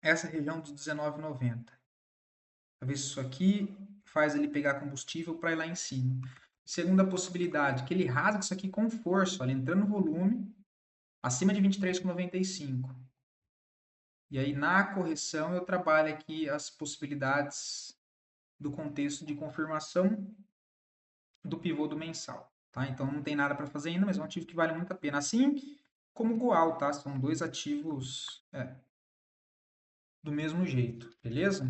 essa região dos 19,90. Talvez isso aqui faz ele pegar combustível para ir lá em cima. Segunda possibilidade, que ele rasgue isso aqui com força, olha, entrando no volume, acima de 23,95. E aí, na correção, eu trabalho aqui as possibilidades do contexto de confirmação do pivô do mensal, tá? Então não tem nada para fazer ainda, mas é um ativo que vale muito a pena. Assim como o Goal, tá? São dois ativos do mesmo jeito, beleza?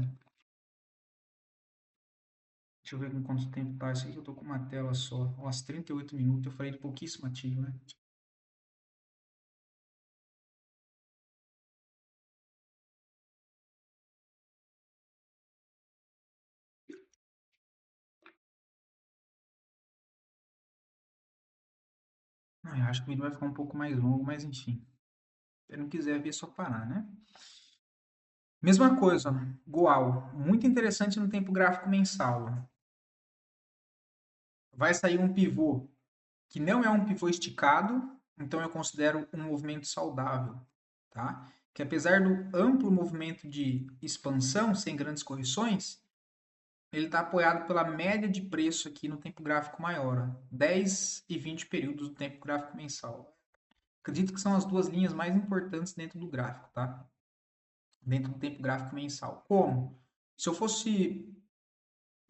Deixa eu ver com quanto tempo tá isso aqui. Eu tô com uma tela só. Nossa, 38 minutos. Eu falei de pouquíssimo ativo, né? Eu acho que o vídeo vai ficar um pouco mais longo, mas enfim. Se não quiser ver, é só parar, né? Mesma coisa, Goal. Muito interessante no tempo gráfico mensal. Vai sair um pivô que não é um pivô esticado, então eu considero um movimento saudável, tá? Que apesar do amplo movimento de expansão, sem grandes correções, ele está apoiado pela média de preço aqui no tempo gráfico maior, ó, 10 e 20 períodos do tempo gráfico mensal. Acredito que são as duas linhas mais importantes dentro do gráfico, tá? Dentro do tempo gráfico mensal. Como? Se eu fosse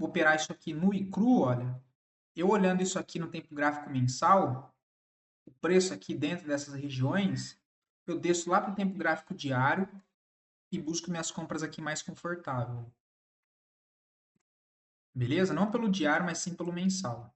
operar isso aqui nu e cru, olha, eu olhando isso aqui no tempo gráfico mensal, o preço aqui dentro dessas regiões, eu desço lá para o tempo gráfico diário e busco minhas compras aqui mais confortável. Beleza? Não pelo diário, mas sim pelo mensal.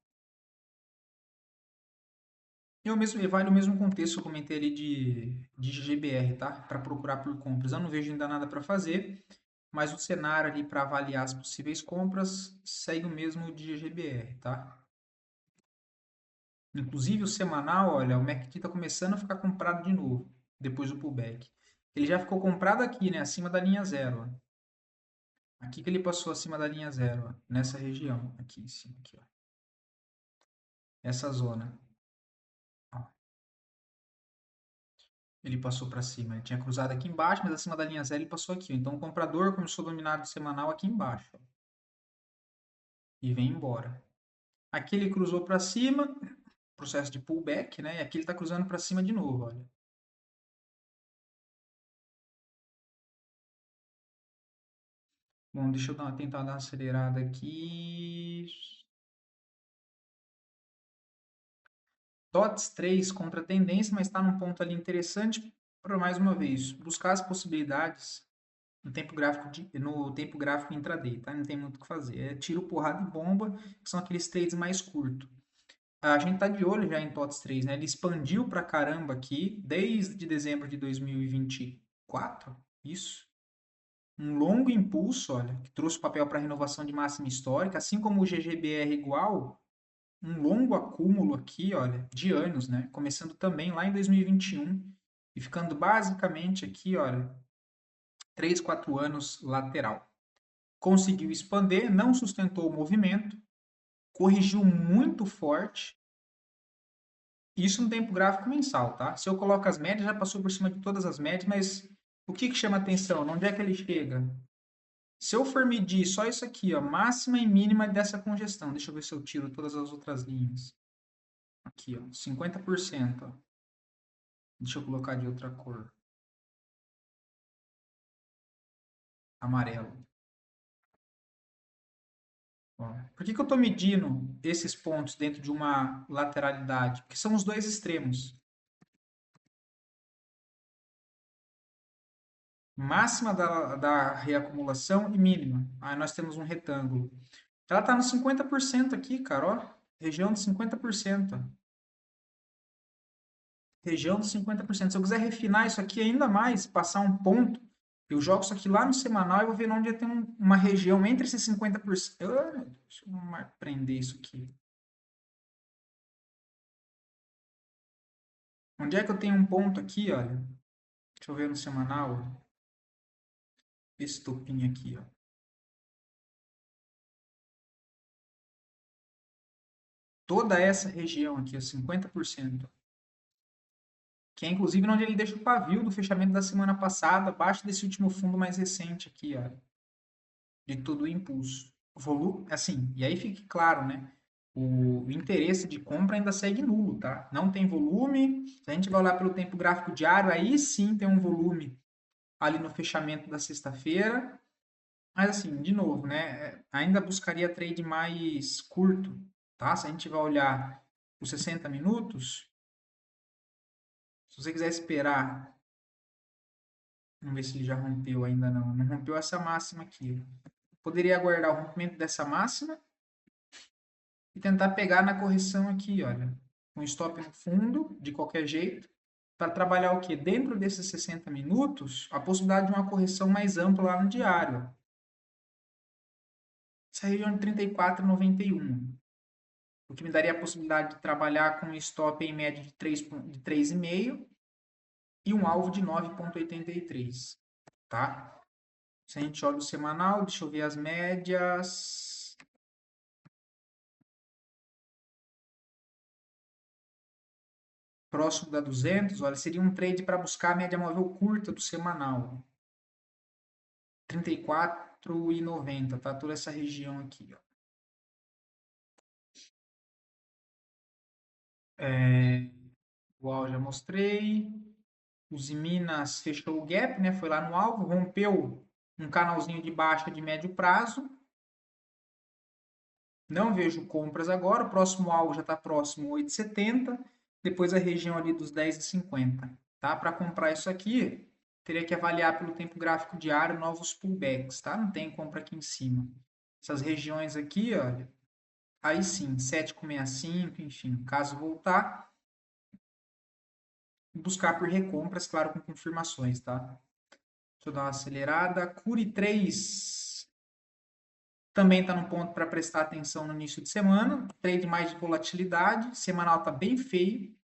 E vale o mesmo contexto que eu comentei ali de GBR, tá? Para procurar por compras. Eu não vejo ainda nada para fazer, mas o cenário ali para avaliar as possíveis compras segue o mesmo de GBR, tá? Inclusive o semanal, olha, o MACD está começando a ficar comprado de novo, depois do pullback. Ele já ficou comprado aqui, né? Acima da linha zero, ó. Aqui que ele passou acima da linha zero, ó, nessa região, aqui em cima, aqui, ó. Essa zona. Ó. Ele passou para cima. Ele tinha cruzado aqui embaixo, mas acima da linha zero ele passou aqui. Então o comprador começou a dominar o semanal aqui embaixo, ó, e vem embora. Aqui ele cruzou para cima, processo de pullback, né? E aqui ele está cruzando para cima de novo, olha. Bom, deixa eu tentar dar uma acelerada aqui. TOTS 3 contra a tendência, mas está num ponto ali interessante para, mais uma vez, buscar as possibilidades no tempo gráfico intraday, tá? Não tem muito o que fazer. É tiro, porrada e bomba, que são aqueles trades mais curtos. A gente tá de olho já em TOTS 3, né? Ele expandiu pra caramba aqui, desde dezembro de 2024, isso. Um longo impulso, olha, que trouxe o papel para renovação de máxima histórica, assim como o GGBR igual, um longo acúmulo aqui, olha, de anos, né? Começando também lá em 2021 e ficando basicamente aqui, olha, 3, 4 anos lateral. Conseguiu expandir, não sustentou o movimento, corrigiu muito forte. Isso no tempo gráfico mensal, tá? Se eu coloco as médias, já passou por cima de todas as médias, mas o que que chama atenção? Onde é que ele chega? Se eu for medir só isso aqui, ó, máxima e mínima dessa congestão, deixa eu ver se eu tiro todas as outras linhas. Aqui, ó, 50%, ó. Deixa eu colocar de outra cor. Amarelo. Ó. Por que que eu estou medindo esses pontos dentro de uma lateralidade? Porque são os dois extremos. Máxima da reacumulação e mínima. Aí nós temos um retângulo. Ela está no 50% aqui, cara, ó. Região de 50%. Região de 50%. Se eu quiser refinar isso aqui ainda mais, passar um ponto, eu jogo isso aqui lá no semanal e vou ver onde tem uma região entre esses 50%. Deixa eu prender isso aqui. Onde é que eu tenho um ponto aqui, olha? Deixa eu ver no semanal. Esse topinho aqui, ó. Toda essa região aqui, ó, 50%. Que é inclusive onde ele deixa o pavio do fechamento da semana passada, abaixo desse último fundo mais recente aqui, ó, de todo o impulso. Volume, assim, e aí fique claro, né? O interesse de compra ainda segue nulo, tá? Não tem volume. Se a gente vai olhar pelo tempo gráfico diário, aí sim tem um volume ali no fechamento da sexta-feira. Mas assim, de novo, né? Ainda buscaria trade mais curto, tá? Se a gente vai olhar os 60 minutos, se você quiser esperar, vamos ver se ele já rompeu ainda não. Não rompeu essa máxima aqui. Poderia aguardar o rompimento dessa máxima e tentar pegar na correção aqui, olha. Um stop no fundo, de qualquer jeito, para trabalhar o quê? Dentro desses 60 minutos, a possibilidade de uma correção mais ampla lá no diário. Essa região de 34,91. O que me daria a possibilidade de trabalhar com um stop em média de 3,5 e um alvo de 9,83, tá? Se a gente olha o semanal, deixa eu ver as médias. Próximo da 200, olha, seria um trade para buscar a média móvel curta do semanal. 34,90, tá? Toda essa região aqui, ó. Igual já mostrei. Os Minas fechou o gap, né? Foi lá no alvo, rompeu um canalzinho de baixa de médio prazo. Não vejo compras agora. O próximo alvo já está próximo 8,70. Depois a região ali dos 10,50. Tá? Para comprar isso aqui, teria que avaliar pelo tempo gráfico diário novos pullbacks, tá? Não tem compra aqui em cima. essas regiões aqui, olha, aí sim, 7,65, enfim, caso voltar, buscar por recompras, claro, com confirmações, tá? Deixa eu dar uma acelerada. Curi 3 também está no ponto para prestar atenção no início de semana. Trade mais de volatilidade. Semanal está bem feio.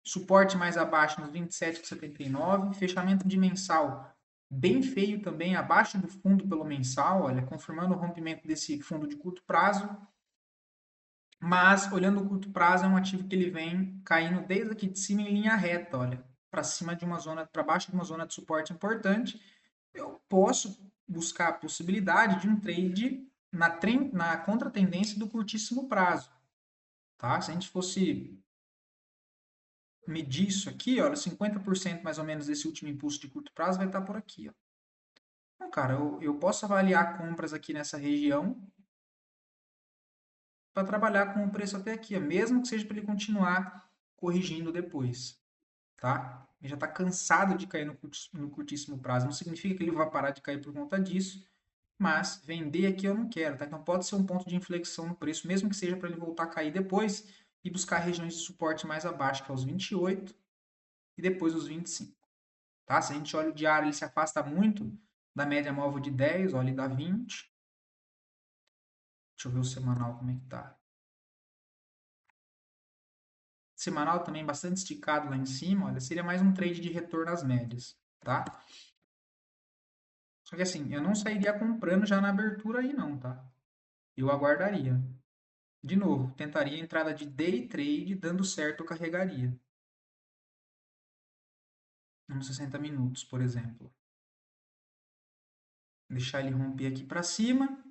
Suporte mais abaixo nos 27,79. Fechamento de mensal bem feio também, abaixo do fundo pelo mensal. Olha, confirmando o rompimento desse fundo de curto prazo. Mas, olhando o curto prazo, é um ativo que ele vem caindo desde aqui de cima em linha reta, olha, para cima de uma zona, para baixo de uma zona de suporte importante. Eu posso buscar a possibilidade de um trade na contratendência do curtíssimo prazo, tá? Se a gente fosse medir isso aqui, olha, 50% mais ou menos desse último impulso de curto prazo vai estar por aqui, ó. Então, cara, eu posso avaliar compras aqui nessa região para trabalhar com o preço até aqui, ó, mesmo que seja para ele continuar corrigindo depois, tá? Ele já está cansado de cair no curtíssimo prazo. Não significa que ele vai parar de cair por conta disso, mas vender aqui eu não quero, tá? Então pode ser um ponto de inflexão no preço, mesmo que seja para ele voltar a cair depois e buscar regiões de suporte mais abaixo, que é os 28 e depois os 25, tá? Se a gente olha o diário, ele se afasta muito da média móvel de 10, olha, ele dá 20. Deixa eu ver o semanal como é que tá. Semanal também bastante esticado lá em cima, olha, seria mais um trade de retorno às médias, tá? Só que assim, eu não sairia comprando já na abertura aí não, tá? Eu aguardaria. De novo, tentaria entrada de day trade, dando certo eu carregaria. Uns 60 minutos, por exemplo. Deixar ele romper aqui para cima,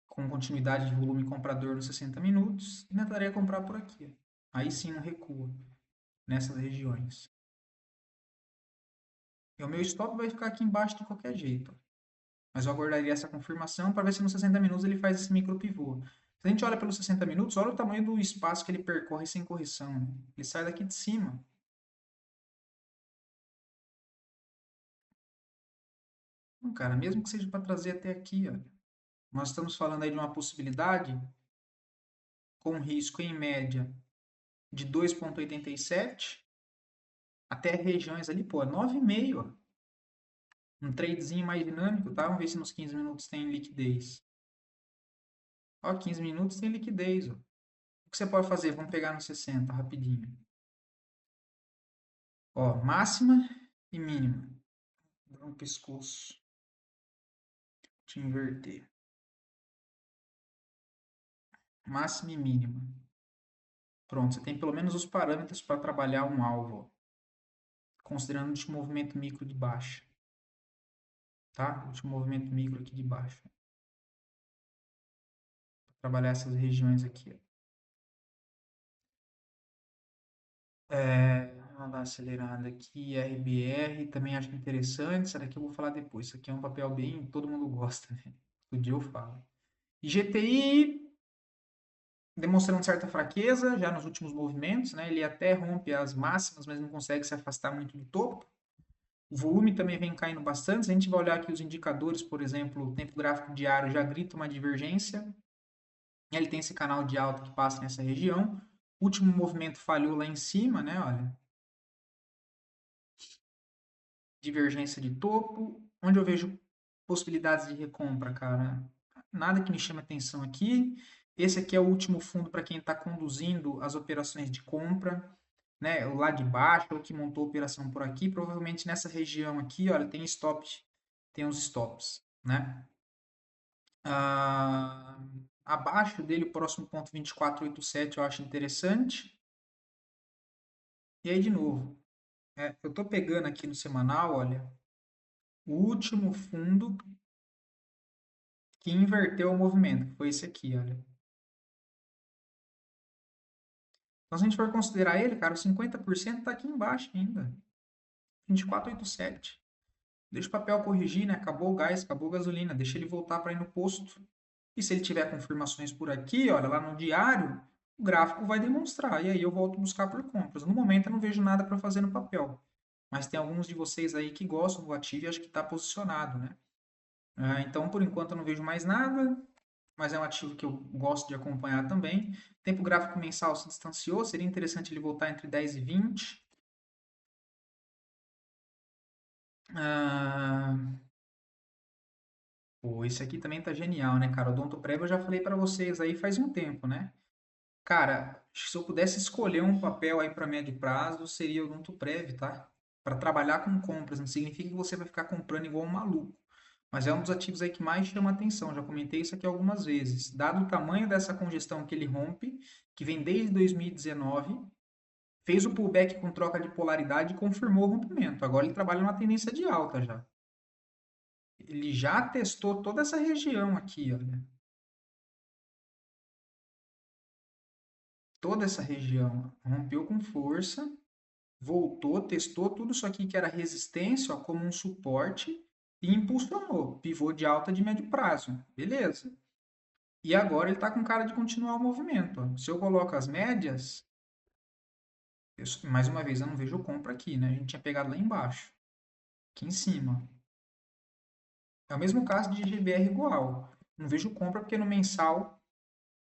com continuidade de volume comprador nos 60 minutos, e tentaria comprar por aqui. Aí sim não recua, nessas regiões. E o meu stop vai ficar aqui embaixo de qualquer jeito. Mas eu aguardaria essa confirmação para ver se nos 60 minutos ele faz esse micro pivô. Se a gente olha pelos 60 minutos, olha o tamanho do espaço que ele percorre sem correção. Né? Ele sai daqui de cima. Então, cara, mesmo que seja para trazer até aqui, olha, nós estamos falando aí de uma possibilidade com risco em média de 2,87 até regiões ali, pô, 9,5. Um tradezinho mais dinâmico, tá? Vamos ver se nos 15 minutos tem liquidez. Ó, 15 minutos tem liquidez, ó. O que você pode fazer? Vamos pegar no 60, rapidinho. Ó, máxima e mínima. Dá um pescoço. Deixa eu inverter. Máxima e mínima. Pronto, você tem pelo menos os parâmetros para trabalhar um alvo, considerando o último movimento micro de baixa. Tá? O último movimento micro aqui de baixo. Trabalhar essas regiões aqui. Vamos dar uma acelerada aqui. RBR também acho interessante. Essa daqui eu vou falar depois. Isso aqui é um papel bem. Todo mundo gosta, né? Todo dia eu falo. E GTI demonstrando certa fraqueza já nos últimos movimentos, né? Ele até rompe as máximas, mas não consegue se afastar muito do topo. O volume também vem caindo bastante. Se a gente vai olhar aqui os indicadores, por exemplo, o tempo gráfico diário já grita uma divergência. Ele tem esse canal de alta que passa nessa região. O último movimento falhou lá em cima, né? Olha. Divergência de topo. Onde eu vejo possibilidades de recompra, cara? Nada que me chame atenção aqui. Esse aqui é o último fundo para quem está conduzindo as operações de compra, né? O lá de baixo, ou que montou a operação por aqui. Provavelmente nessa região aqui, olha, tem stop, tem os stops, né? Abaixo dele, o próximo ponto 24,87 eu acho interessante. E aí, de novo, eu estou pegando aqui no semanal, olha, o último fundo que inverteu o movimento, que foi esse aqui, olha. Então, se a gente for considerar ele, cara, o 50% está aqui embaixo ainda. 24,87. Deixa o papel corrigir, né? Acabou o gás, acabou a gasolina. Deixa ele voltar para ir no posto. E se ele tiver confirmações por aqui, olha, lá no diário, o gráfico vai demonstrar. E aí eu volto a buscar por compras. No momento eu não vejo nada para fazer no papel. Mas tem alguns de vocês aí que gostam do ativo e acho que está posicionado, né? Então, por enquanto, eu não vejo mais nada, mas é um ativo que eu gosto de acompanhar também. Tempo gráfico mensal se distanciou, seria interessante ele voltar entre 10 e 20. Ah, pô, esse aqui também tá genial, né, cara? O Odontoprev eu já falei para vocês aí faz um tempo, né? Cara, se eu pudesse escolher um papel aí para médio prazo, seria o Odontoprev, tá? Para trabalhar com compras, não significa que você vai ficar comprando igual um maluco. Mas é um dos ativos aí que mais chama atenção. Já comentei isso aqui algumas vezes. Dado o tamanho dessa congestão que ele rompe, que vem desde 2019, fez o pullback com troca de polaridade e confirmou o rompimento. Agora ele trabalha numa tendência de alta já. Ele já testou toda essa região aqui, olha. Toda essa região rompeu com força, voltou, testou tudo isso aqui que era resistência, ó, como um suporte e impulsionou. Pivô de alta de médio prazo. Beleza. E agora ele está com cara de continuar o movimento. Ó. Se eu coloco as médias, mais uma vez, eu não vejo compra aqui, né? A gente tinha pegado lá embaixo, aqui em cima. É o mesmo caso de GBR igual. Não vejo compra porque no mensal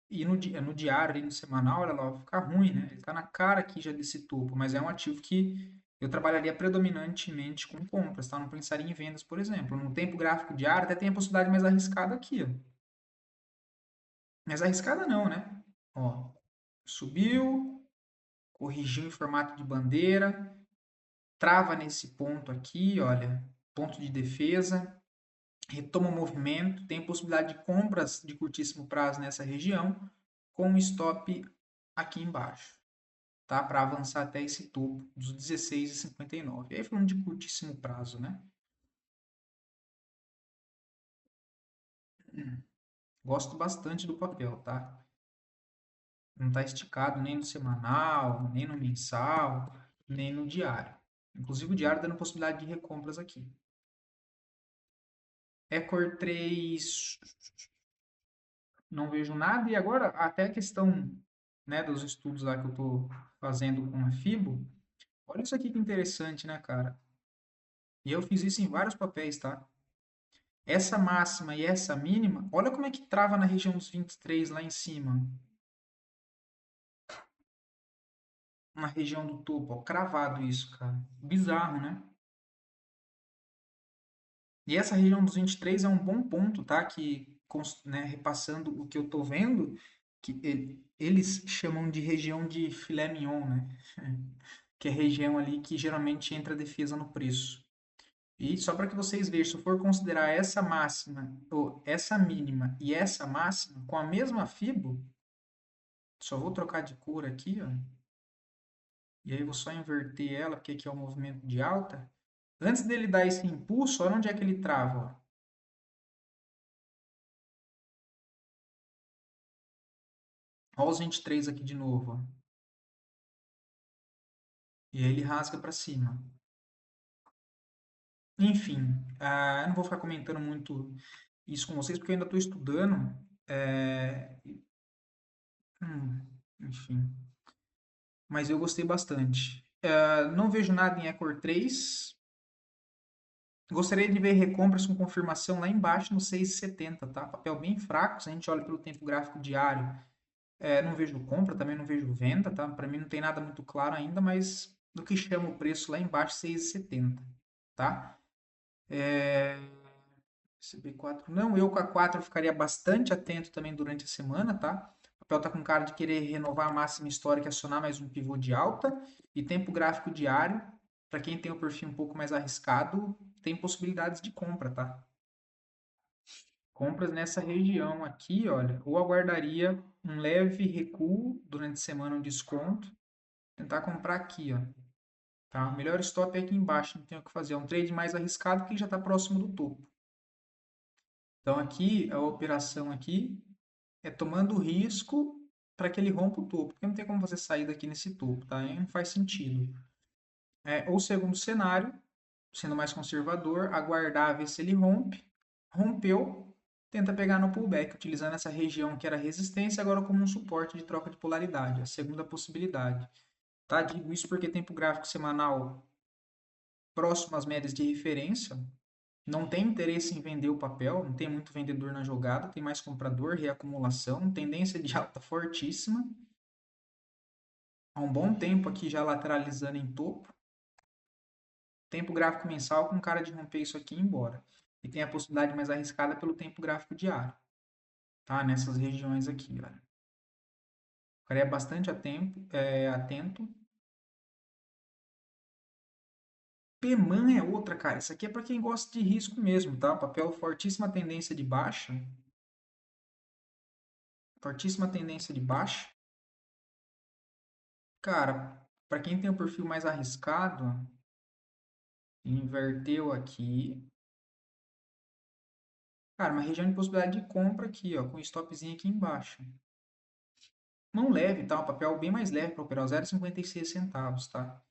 e no diário, ali no semanal, olha lá, vai ficar ruim, né? Ele está na cara aqui já desse topo, mas é um ativo que eu trabalharia predominantemente com compras, tá? Não pensaria em vendas, por exemplo. No tempo gráfico diário até tem a possibilidade mais arriscada aqui, ó. Mais arriscada não, né? Ó, subiu, corrigiu em formato de bandeira, trava nesse ponto aqui, olha, ponto de defesa, retoma o movimento, tem possibilidade de compras de curtíssimo prazo nessa região, com um stop aqui embaixo, tá? Para avançar até esse topo dos 16,59. Aí falando de curtíssimo prazo, né? Gosto bastante do papel, tá? Não está esticado nem no semanal, nem no mensal, nem no diário. Inclusive o diário dando possibilidade de recompras aqui. Ecor 3, não vejo nada. E agora, até a questão, né, dos estudos lá que eu estou fazendo com a FIBO. Olha isso aqui que interessante, né, cara? E eu fiz isso em vários papéis, tá? Essa máxima e essa mínima, olha como é que trava na região dos 23 lá em cima. Na região do topo, ó, cravado isso, cara. Bizarro, né? E essa região dos 23 é um bom ponto, tá? Que, né, repassando o que eu tô vendo, que eles chamam de região de filé mignon, né? Que é a região ali que geralmente entra a defesa no preço. E só para que vocês vejam, se eu for considerar essa máxima, ou essa mínima e essa máxima com a mesma FIBO, só vou trocar de cor aqui, ó, e aí vou só inverter ela, porque aqui é o movimento de alta. Antes dele dar esse impulso, olha onde é que ele trava, ó. Olha os 23 aqui de novo, ó. E aí ele rasga para cima. Enfim, eu não vou ficar comentando muito isso com vocês, porque eu ainda estou estudando. Enfim, mas eu gostei bastante. Não vejo nada em Ecor 3. Gostaria de ver recompras com confirmação lá embaixo no 6,70, tá? Papel bem fraco, se a gente olha pelo tempo gráfico diário, não vejo compra, também não vejo venda, tá? Para mim não tem nada muito claro ainda, mas do que chama o preço lá embaixo, 6,70, tá? CB4, não, eu com a 4 eu ficaria bastante atento também durante a semana, tá? O papel tá com cara de querer renovar a máxima histórica e acionar mais um pivô de alta. E tempo gráfico diário, para quem tem o perfil um pouco mais arriscado, tem possibilidades de compra, tá? Compras nessa região aqui, olha, ou aguardaria um leve recuo durante a semana, um desconto, tentar comprar aqui, ó. Tá? O melhor stop é aqui embaixo, não tem o que fazer. É um trade mais arriscado porque ele já está próximo do topo. Então aqui, a operação aqui é tomando risco para que ele rompa o topo, porque não tem como você sair daqui nesse topo, tá? Aí não faz sentido. Ou segundo cenário, sendo mais conservador, aguardar ver se ele rompe. Rompeu, tenta pegar no pullback, utilizando essa região que era resistência agora como um suporte de troca de polaridade, a segunda possibilidade. Tá? Digo isso porque tempo gráfico semanal próximo às médias de referência, Não tem interesse em vender o papel, não tem muito vendedor na jogada, tem mais comprador, reacumulação, tendência de alta fortíssima. Há um bom tempo aqui já lateralizando em topo. Tempo gráfico mensal com cara de romper isso aqui e ir embora. E tem a possibilidade mais arriscada pelo tempo gráfico diário, tá? Nessas regiões aqui, olha. Ficaria bastante atento. PMAN é outra, cara. Isso aqui é para quem gosta de risco mesmo, tá? Papel fortíssima tendência de baixa. Fortíssima tendência de baixa. Cara, para quem tem um perfil mais arriscado, inverteu aqui. Cara, uma região de possibilidade de compra aqui, ó, com stopzinho aqui embaixo. Mão leve, tá? Um papel bem mais leve para operar, 0,56 centavos, tá?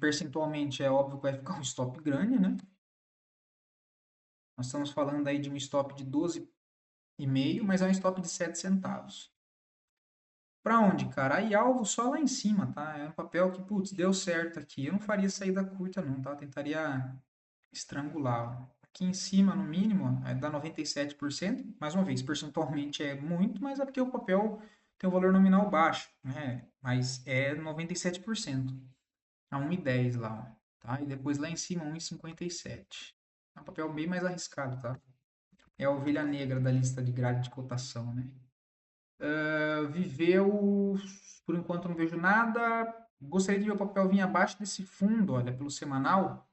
Percentualmente é óbvio que vai ficar um stop grande, né? Nós estamos falando aí de um stop de 12,5, mas é um stop de 7 centavos. Para onde, cara? Aí alvo só lá em cima, tá? É um papel que, putz, deu certo aqui. Eu não faria saída curta não, tá? Eu tentaria estrangular, ó. Aqui em cima, no mínimo, dá 97%. Mais uma vez, percentualmente é muito, mas é porque o papel tem um valor nominal baixo, né? Mas é 97%. A 1,10 lá, ó, tá? E depois lá em cima, 1,57. É um papel bem mais arriscado, tá? É a ovelha negra da lista de grade de cotação, né? Viveu, por enquanto não vejo nada. Gostaria de ver o papel vir abaixo desse fundo, olha, pelo semanal,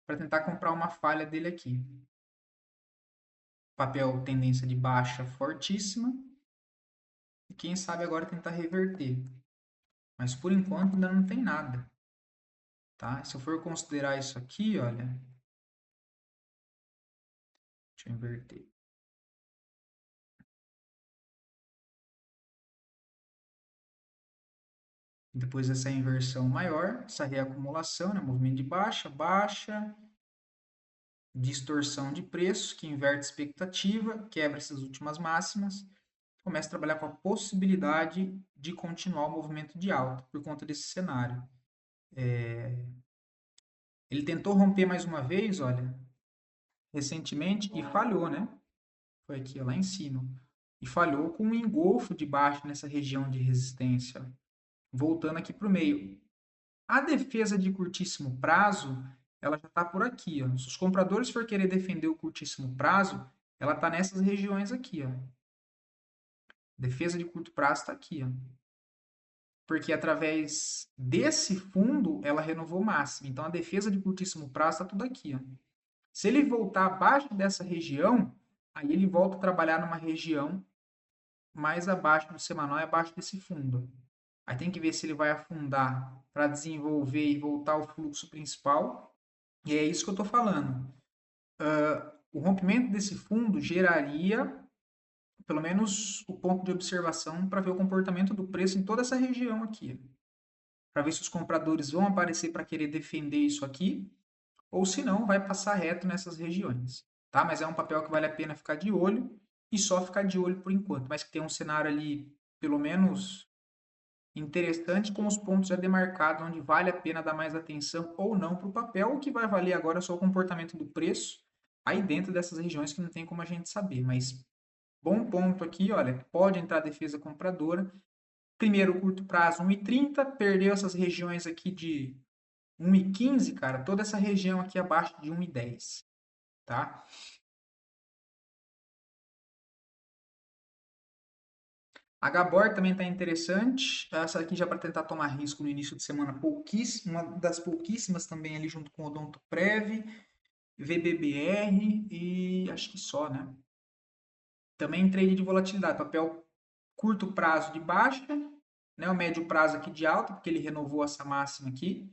para tentar comprar uma falha dele aqui. Papel tendência de baixa fortíssima. E quem sabe agora tentar reverter. Mas por enquanto ainda não tem nada. Tá? Se eu for considerar isso aqui, olha. Deixa eu inverter. Depois dessa inversão maior, essa reacumulação, né? Movimento de baixa, baixa, distorção de preço, que inverte expectativa, quebra essas últimas máximas, começa a trabalhar com a possibilidade de continuar o movimento de alta por conta desse cenário. Ele tentou romper mais uma vez, olha, recentemente e falhou, né? Foi aqui, ó, lá em cima. E falhou com um engolfo de baixo nessa região de resistência. Voltando aqui para o meio. A defesa de curtíssimo prazo, ela já está por aqui, ó. Se os compradores for querer defender o curtíssimo prazo, ela está nessas regiões aqui, ó. Defesa de curto prazo está aqui, ó. Porque através desse fundo ela renovou máximo. Então a defesa de curtíssimo prazo está tudo aqui, ó. Se ele voltar abaixo dessa região, aí ele volta a trabalhar numa região mais abaixo do semanal e abaixo desse fundo. Aí tem que ver se ele vai afundar para desenvolver e voltar ao fluxo principal. E é isso que eu estou falando. O rompimento desse fundo geraria pelo menos o ponto de observação para ver o comportamento do preço em toda essa região aqui. Para ver se os compradores vão aparecer para querer defender isso aqui, ou se não, vai passar reto nessas regiões. Tá? Mas é um papel que vale a pena ficar de olho e só ficar de olho por enquanto, mas que tem um cenário ali, pelo menos interessante, com os pontos já demarcados, onde vale a pena dar mais atenção ou não para o papel. O que vai valer agora é só o comportamento do preço aí dentro dessas regiões que não tem como a gente saber. Mas bom ponto aqui, olha, pode entrar defesa compradora. Primeiro, curto prazo, 1,30, perdeu essas regiões aqui de 1,15, cara, toda essa região aqui abaixo de 1,10, tá? A Gabor também está interessante. Essa aqui já para tentar tomar risco no início de semana, pouquíssima, uma das pouquíssimas também ali junto com o Odonto Prev, VBBR e acho que só, né? Também trade de volatilidade, papel curto prazo de baixa, né? O médio prazo aqui de alta, porque ele renovou essa máxima aqui.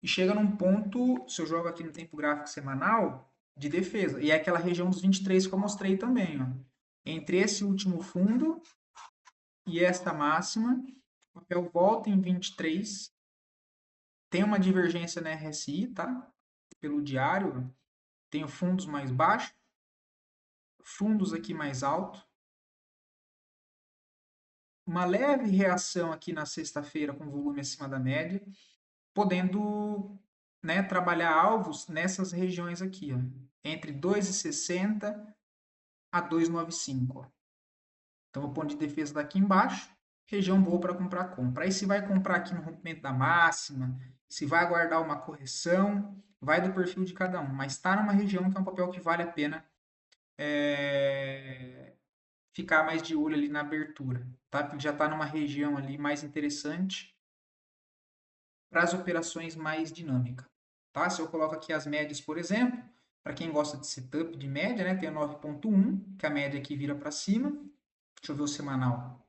E chega num ponto, se eu jogo aqui no tempo gráfico semanal, de defesa. E é aquela região dos 23 que eu mostrei também, ó. Entre esse último fundo e esta máxima, o papel volta em 23, tem uma divergência na RSI, tá? Pelo diário, tenho fundos mais baixos, fundos aqui mais alto, uma leve reação aqui na sexta-feira com volume acima da média, podendo, né, trabalhar alvos nessas regiões aqui, ó, entre 2,60 a 2,95. Ó. Então, vou pôr de defesa daqui embaixo, região boa para comprar compra. Aí, se vai comprar aqui no rompimento da máxima, se vai aguardar uma correção, vai do perfil de cada um. Mas está numa região que é um papel que vale a pena ficar mais de olho ali na abertura, tá? Porque já está numa região ali mais interessante para as operações mais dinâmicas, tá? Se eu coloco aqui as médias, por exemplo, para quem gosta de setup de média, né, tem a 9,1, que a média aqui vira para cima. Deixa eu ver o semanal.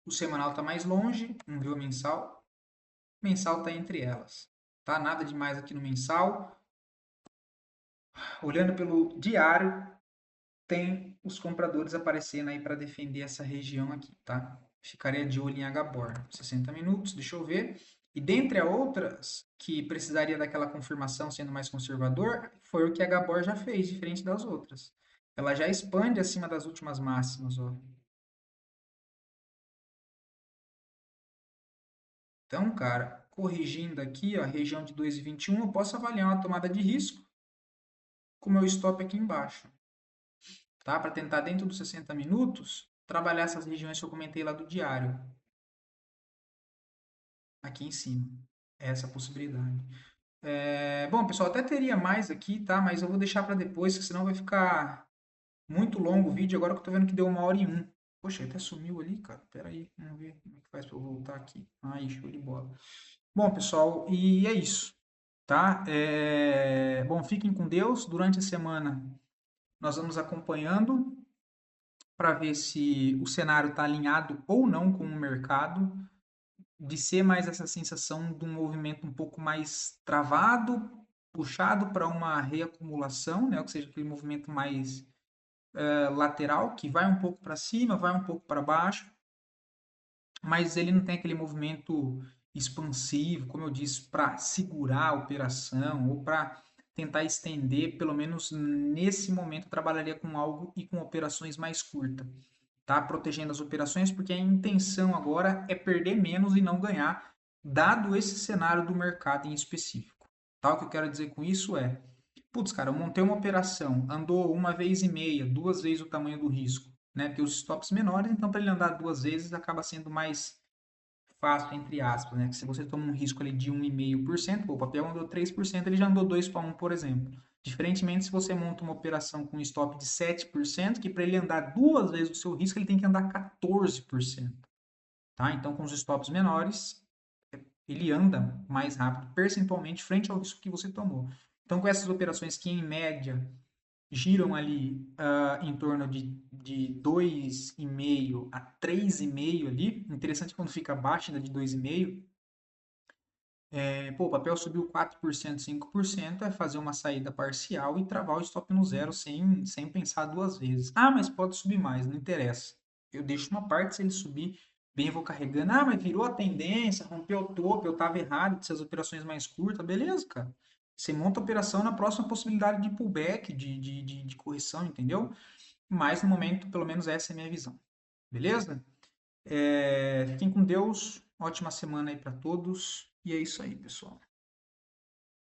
O semanal está mais longe, vamos ver o mensal. O mensal está entre elas, tá? Nada demais aqui no mensal. Olhando pelo diário, tem os compradores aparecendo aí para defender essa região aqui, tá? Ficaria de olho em Hbor, 60 minutos, deixa eu ver. E dentre as outras que precisaria daquela confirmação sendo mais conservador, foi o que a Hbor já fez, diferente das outras. Ela já expande acima das últimas máximas, ó. Então, cara, corrigindo aqui, ó, a região de 2,21, eu posso avaliar uma tomada de risco com o meu stop aqui embaixo, tá? Para tentar dentro dos 60 minutos trabalhar essas regiões que eu comentei lá do diário, aqui em cima. Essa possibilidade. Bom, pessoal, até teria mais aqui, tá? Mas eu vou deixar para depois, porque senão vai ficar muito longo o vídeo. Agora que eu tô vendo que deu 1h01. Poxa, até sumiu ali, cara. Pera aí, vamos ver como é que faz para eu voltar aqui. Aí, show de bola. Bom, pessoal, e é isso, tá? Bom, fiquem com Deus. Durante a semana nós vamos acompanhando para ver se o cenário está alinhado ou não com o mercado, de ser mais essa sensação de um movimento um pouco mais travado, puxado para uma reacumulação, né? Ou seja, aquele movimento mais lateral, que vai um pouco para cima, vai um pouco para baixo, mas ele não tem aquele movimento expansivo, como eu disse, para segurar a operação ou para tentar estender, pelo menos nesse momento, eu trabalharia com algo e com operações mais curtas, tá? Protegendo as operações, porque a intenção agora é perder menos e não ganhar, dado esse cenário do mercado em específico. Tá? O que eu quero dizer com isso é, putz, cara, eu montei uma operação, andou 1,5 vezes, 2 vezes o tamanho do risco, né? Porque os stops menores, então para ele andar 2 vezes acaba sendo mais fácil, entre aspas, né? Que se você toma um risco ali de 1,5%, pô, o papel andou 3%, ele já andou 2 para 1, por exemplo. Diferentemente, se você monta uma operação com um stop de 7%, que para ele andar 2 vezes o seu risco, ele tem que andar 14%. Tá? Então, com os stops menores, ele anda mais rápido, percentualmente, frente ao risco que você tomou. Então, com essas operações que, em média, giram ali em torno de 2,5 a 3,5 ali. Interessante quando fica abaixo ainda de 2,5. Pô, o papel subiu 4%, 5%, é fazer uma saída parcial e travar o stop no zero sem pensar 2 vezes. Ah, mas pode subir mais, não interessa. Eu deixo uma parte, se ele subir bem, eu vou carregando. Ah, mas virou a tendência, rompeu o topo, eu estava errado de ser as operações mais curtas. Beleza, cara. Você monta a operação na próxima possibilidade de pullback, de correção, entendeu? Mas no momento, pelo menos essa é a minha visão. Beleza? Fiquem com Deus. Ótima semana aí para todos. E é isso aí, pessoal.